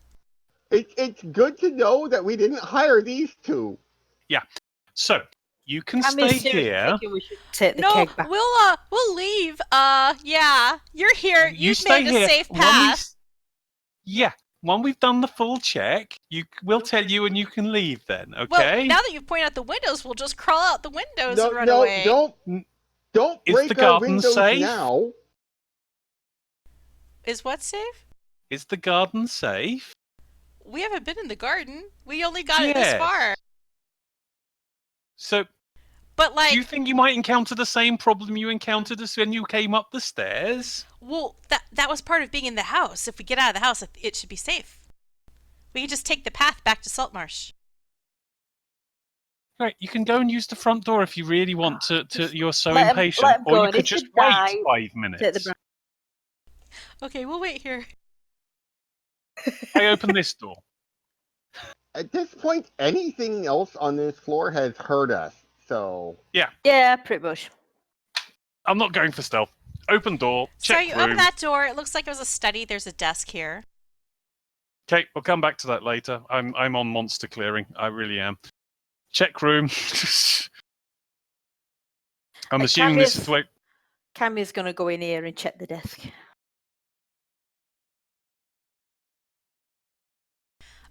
It's good to know that we didn't hire these two. Yeah. So you can stay here. We should take the keg back. We'll leave. Yeah, you're here. You've made a safe path. When we've done the full check, we'll tell you and you can leave then, okay? Well, now that you've pointed out the windows, we'll just crawl out the windows and run away. Don't break our windows now. Is what safe? Is the garden safe? We haven't been in the garden. We only got it this far. So, but do you think you might encounter the same problem you encountered as when you came up the stairs? Well, that was part of being in the house. If we get out of the house, it should be safe. We can just take the path back to Saltmarsh. Right, you can go and use the front door if you really want to you're so impatient. Or you could just wait 5 minutes. Okay, we'll wait here. I open this door. At this point, anything else on this floor has hurt us, so... Yeah, pretty much. I'm not going for stealth. Open door, check So you open that door, it looks like it was a study, there's a desk here. Okay, we'll come back to that later. I'm on monster clearing, I really am. Check room. I'm assuming this is the way... Kymir's going to go in here and check the desk.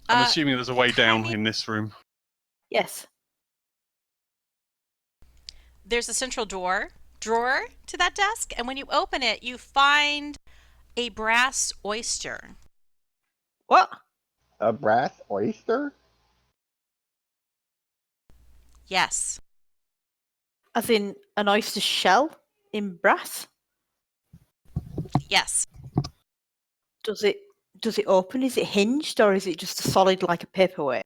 I'm assuming there's a way down in this room. Yes. There's a central drawer to that desk, and when you open it, you find a brass oyster. What? A brass oyster? Yes. As in an oyster shell in brass? Yes. Does it open? Is it hinged, or is it just a solid like a paperweight?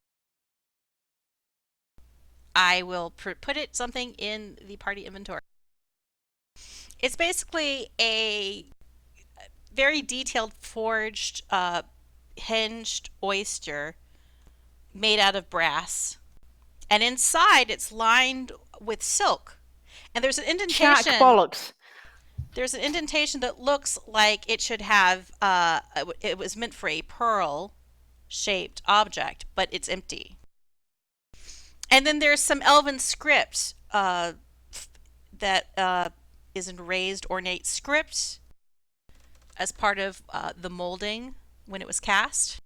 I will put something in the party inventory. It's basically a very detailed forged hinged oyster made out of brass, and inside it's lined with silk, and there's an indentation. Shark bollocks. There's an indentation that looks like it should have it was meant for a pearl shaped object, but it's empty. And then there's some elven script that is in raised ornate script as part of the molding when it was cast.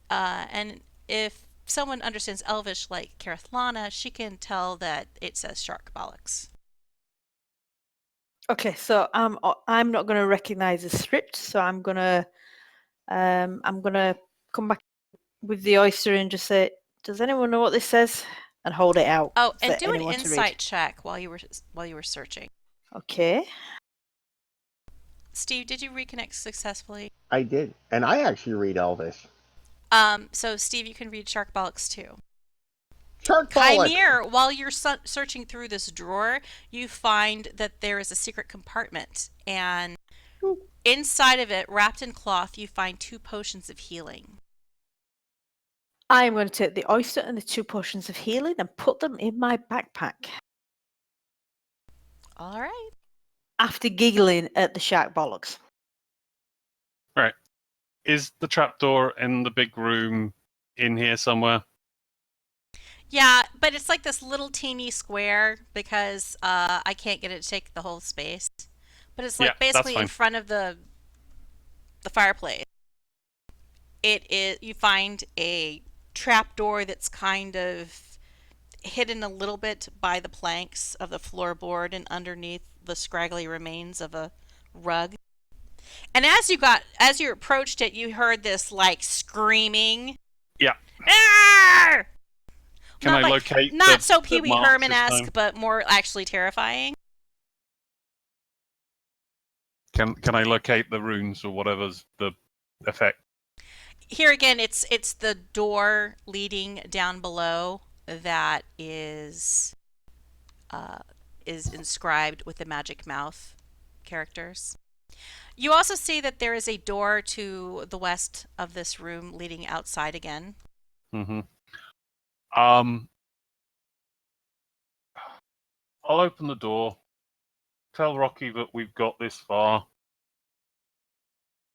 And if someone understands Elvish like Kereithlana, she can tell that it says shark bollocks. Okay, so I'm not going to recognize the script, so I'm gonna come back with the oyster and just say, "Does anyone know what this says?" and hold it out. Oh, and do an insight check while you were searching. Okay. Stiiv, did you reconnect successfully? I did. And I actually read Elvish. So Stiiv, you can read Shark Bollocks too. Shark Bollocks! Kymir, while you're searching through this drawer, you find that there is a secret compartment, and inside of it, wrapped in cloth, you find 2 potions of healing. I am going to take the oyster and the 2 potions of healing and put them in my backpack. All right. After giggling at the shark bollocks. Right. Is the trapdoor in the big room in here somewhere? Yeah, but it's like this little teeny square because I can't get it to take the whole space. But it's like basically in front of the fireplace. It is. You find a trapdoor that's kind of hidden a little bit by the planks of the floorboard and underneath the scraggly remains of a rug. And as you approached it, you heard this like screaming. Yeah. Arr! Can I locate not the, so Pee Wee marks Herman-esque, but more actually terrifying. Can I locate the runes or whatever's the effect? Here again, it's the door leading down below that is inscribed with the magic mouth characters. You also see that there is a door to the west of this room leading outside again. Mm-hmm. I'll open the door, tell Rocky that we've got this far.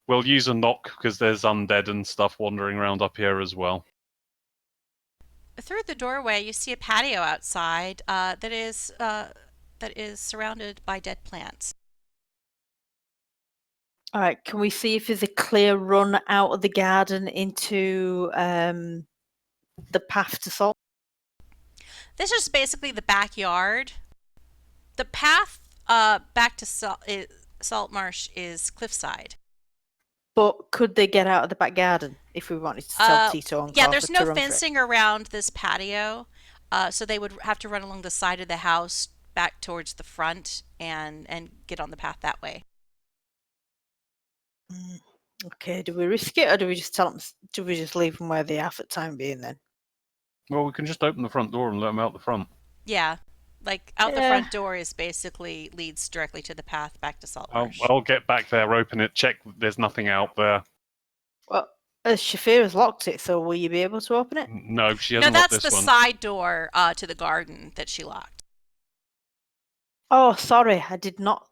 We'll use a knock because there's undead and stuff wandering around up here as well. Through the doorway, you see a patio outside that is surrounded by dead plants. All right, can we see if there's a clear run out of the garden into the path to Salt? This is basically the backyard. The path back to Saltmarsh is cliffside. But could they get out of the back garden if we wanted to tell Tito and Yeah, Clara there's to no run for it? fencing around this patio, so they would have to run along the side of the house back towards the front and get on the path that way. Okay, do we risk it or do we just tell them? Do we just leave them where they are for the time being then? Well, we can just open the front door and let them out the front. Yeah, like out the front door is basically leads directly to the path back to Saltmarsh. I'll get back there, open it, check there's nothing out there. Well, Shaefira's locked it, so will you be able to open it? No, she No, hasn't locked this that's the one. side door to the garden that she locked. Oh, sorry, I did not.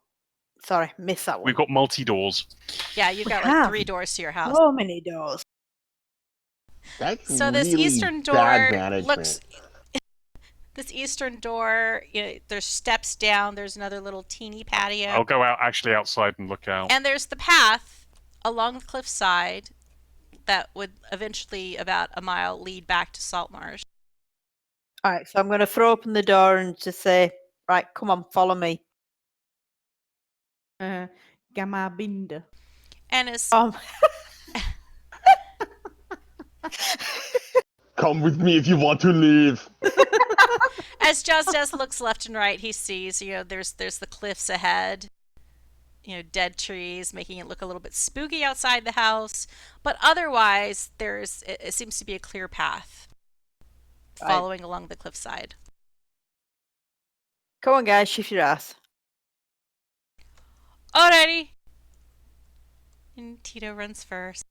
Sorry, missed that one. We've got multi-doors. Yeah, you've got like 3 doors to your house. So many doors. That's So this really eastern door bad management. looks. This eastern door, there's steps down. There's another little teeny patio. I'll go outside and look out. And there's the path along the cliffside that would eventually, about a mile, lead back to Saltmarsh. All right, so I'm going to throw open the door and just say, right, come on, follow me. Gamma Binder. And as Come with me if you want to leave. as Jozdess looks left and right, he sees, there's the cliffs ahead. Dead trees, making it look a little bit spooky outside the house. But otherwise, it seems to be a clear path following along the cliffside. Come on, guys, shift your ass. Alrighty. And Tito runs first.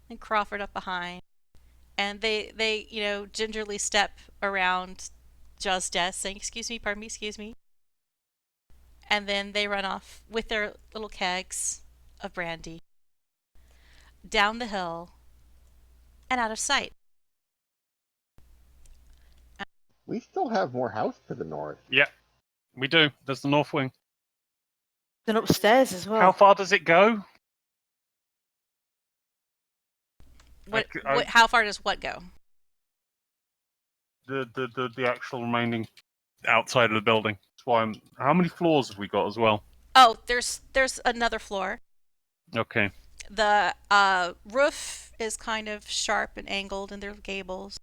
And Crawford up behind. And they gingerly step around Jozdess, saying, excuse me, pardon me, excuse me. And then they run off with their little kegs of brandy down the hill and out of sight. We still have more house to the north. Yeah, we do. There's the north wing. And upstairs as well. How far does it go? How far does what go? The actual remaining outside of the building. That's why how many floors have we got as well? Oh, there's another floor. Okay. The roof is kind of sharp and angled, and there are gables.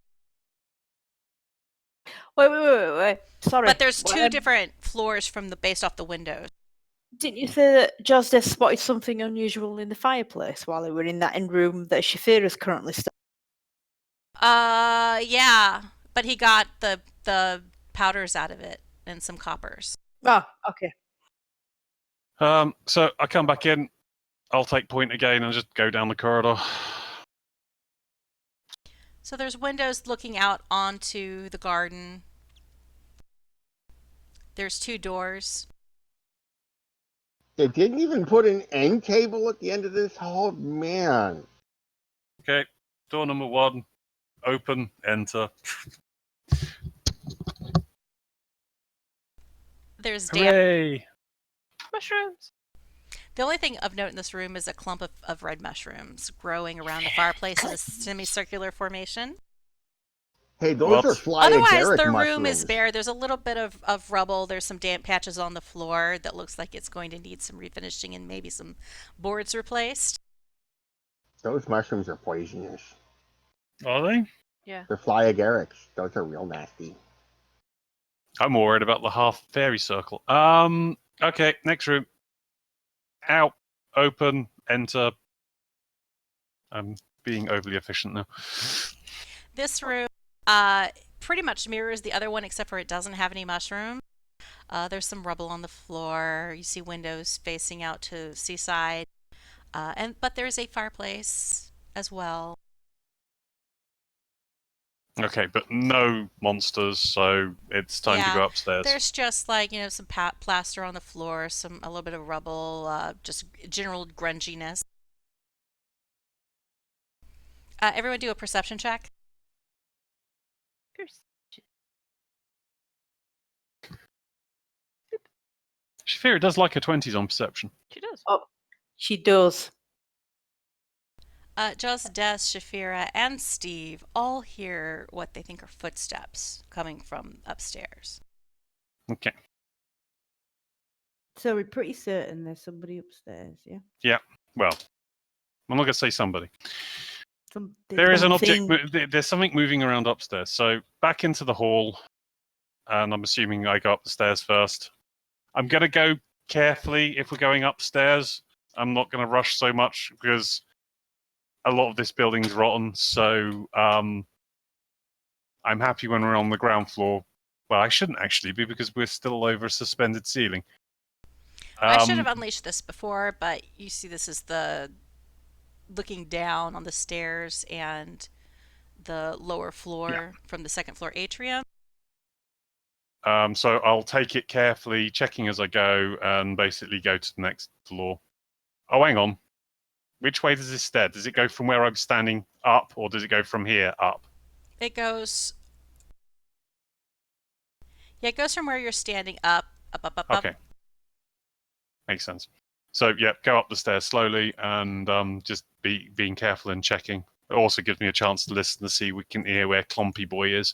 Wait. Sorry. But there's 2 different floors based off the windows. Didn't you say that Jozdess spotted something unusual in the fireplace while they were in that in room that Shaefira's currently stuck? Yeah, but he got the powders out of it and some coppers. Oh, okay. So I come back in. I'll take point again and just go down the corridor. So there's windows looking out onto the garden. There's 2 doors. They didn't even put an end table at the end of this hall? Man. Okay, door number 1, open, enter. There's damp. Hooray! Mushrooms. The only thing of note in this room is a clump of red mushrooms growing around the fireplace in a semicircular formation. Hey, those What? are Otherwise, flyagaric the mushrooms. room is bare. There's a little bit of rubble. There's some damp patches on the floor that looks like it's going to need some refinishing and maybe some boards replaced. Those mushrooms are poisonous. Are they? Yeah. They're flyagarics. Those are real nasty. I'm more worried about the half fairy circle. Okay, next room. Out, open, enter. I'm being overly efficient now. This room pretty much mirrors the other one except for it doesn't have any mushrooms. There's some rubble on the floor. You see windows facing out to seaside. But there's a fireplace as well. Okay, but no monsters, so it's time to go upstairs. There's just like, some plaster on the floor, a little bit of rubble, just general grunginess. Everyone do a perception check. Shaefira does like her 20s on perception. She does. Oh, she does. Jozdess, Shaefira, and Stiiv all hear what they think are footsteps coming from upstairs. Okay. So we're pretty certain there's somebody upstairs, yeah? Yeah, well, I'm not going to say somebody. Something. There is an object, there's something moving around upstairs. So back into the hall, and I'm assuming I go up the stairs first. I'm going to go carefully if we're going upstairs. I'm not going to rush so much because a lot of this building's rotten. So I'm happy when we're on the ground floor. Well, I shouldn't actually be because we're still over a suspended ceiling. I should have unleashed this before, but you see this is the looking down on the stairs and the lower floor from the second floor atrium. So I'll take it carefully, checking as I go, and basically go to the next floor. Oh, hang on. Which way does this stair? Does it go from where I'm standing up, or does it go from here up? It goes... Yeah, it goes from where you're standing up. Okay. Makes sense. So, yeah, go up the stairs slowly and just being careful and checking. It also gives me a chance to listen to see we can hear where Clompy Boy is.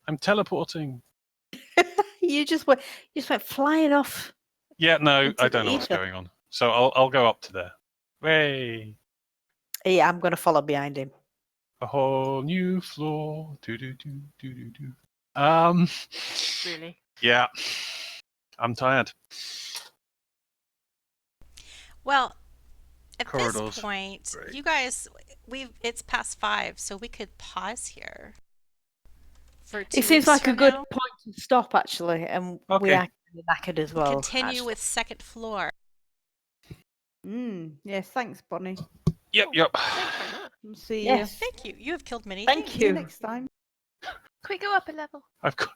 I'm teleporting. You just went flying off. Yeah, no, into I don't the know what's ether. going on. So I'll go up to there. Way. Yeah, I'm going to follow behind him. A whole new floor. Do do do do do do. Really? Yeah. I'm tired. Well, at Corridors. this point, Great. you guys, it's past 5, so we could pause here. For 2 It seems weeks like a from good now. point to stop, actually, and we Okay. are knackered as well. Continue actually. with second floor. Yes, thanks, Bonnie. Yep. Thanks very much. We'll see Yes. Thank you. You have killed many Thank things. you you. next time. Can we go up a level? I've got.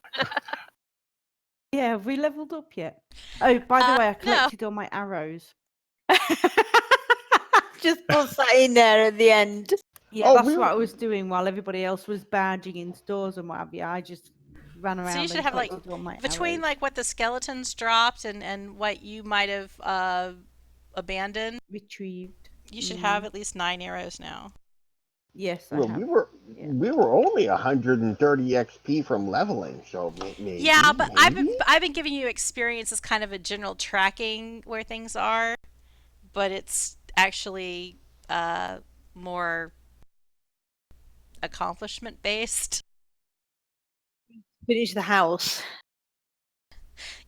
Yeah, have we leveled up yet? Oh, by the way, I no. collected all my arrows. Just put that in there at the end. Yeah, Oh, that's we what were- I was doing while everybody else was barging in stores and what have you. I just ran around So you should and have like collected all my between arrows. like what the skeletons dropped and what you might have abandoned. Retrieved. You should have at least 9 arrows now. Yes, I Well, have. we were only 130 XP from leveling, so maybe. Yeah, but maybe? I've been giving you experience as kind of a general tracking where things are, but it's actually more accomplishment based. Finish the house.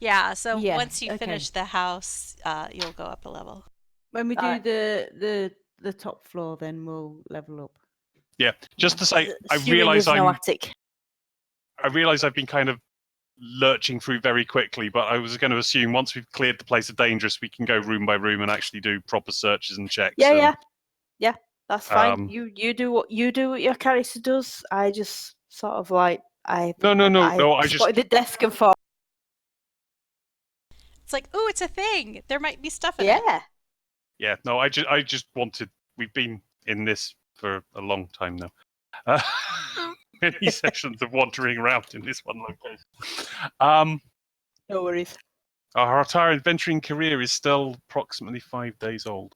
Yeah, so Yeah, once you okay. finish the house, you'll go up a level. When we do Alright. the top floor, then we'll level up. Yeah, just to say, I Assuming realise there's no attic. I realise I've been kind of lurching through very quickly, but I was going to assume once we've cleared the place of dangerous, we can go room by room and actually do proper searches and checks. Yeah. That's fine. Um, You do what your character does. I just sort of like I No. I just spotted the desk and thought, It's like, ooh, it's a thing. There might be stuff in it. No. I just wanted. We've been in this for a long time now. Many sessions of wandering around in this one location. no worries. Our entire adventuring career is still approximately 5 days old.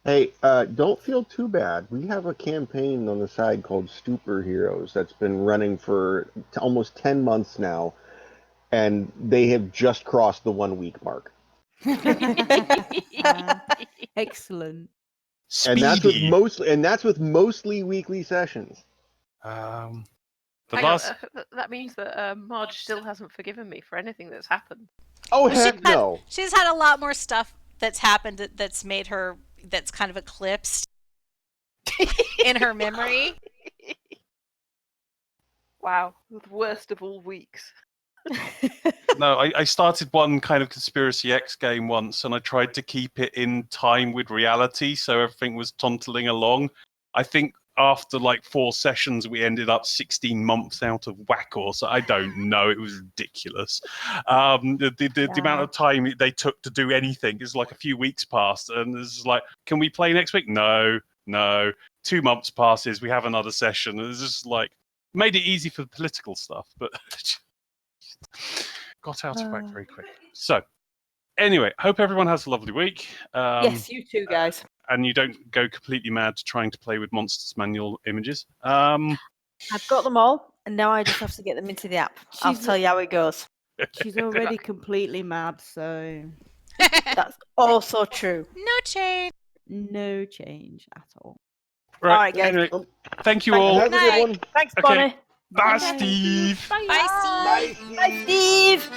Hey, don't feel too bad. We have a campaign on the side called Stupor Heroes that's been running for almost 10 months now, and they have just crossed the 1 week mark. Excellent. And that's Speedy. with mostly weekly sessions. The Hang on, last. that means that Marge still hasn't forgiven me for anything that's happened. Oh, Well, heck no. she's had a lot more stuff that's happened that's made her, that's kind of eclipsed in her memory. Wow, the worst of all weeks. No, I started one kind of Conspiracy X game once, and I tried to keep it in time with reality, so everything was tontling along. I think after like 4 sessions, we ended up 16 months out of whack, or so. I don't know. It was ridiculous. The amount of time they took to do anything is like a few weeks passed, and it's like, can we play next week? No. 2 months passes, we have another session. And it's just like made it easy for the political stuff, but got out of whack very quick. So, anyway, hope everyone has a lovely week. Yes, you too, guys. And you don't go completely mad trying to play with Monsters Manual images. I've got them all, and now I just have to get them into the app. I'll tell you how it goes. She's already completely mad, so That's also true. No change. no change at all. Right, All right, guys. anyway, thank you Thanks. all. Have a good one. Thanks, Okay. Bonnie. Bye, Bye. Steve. Bye, Steve. Bye, Steve. Bye, Steve.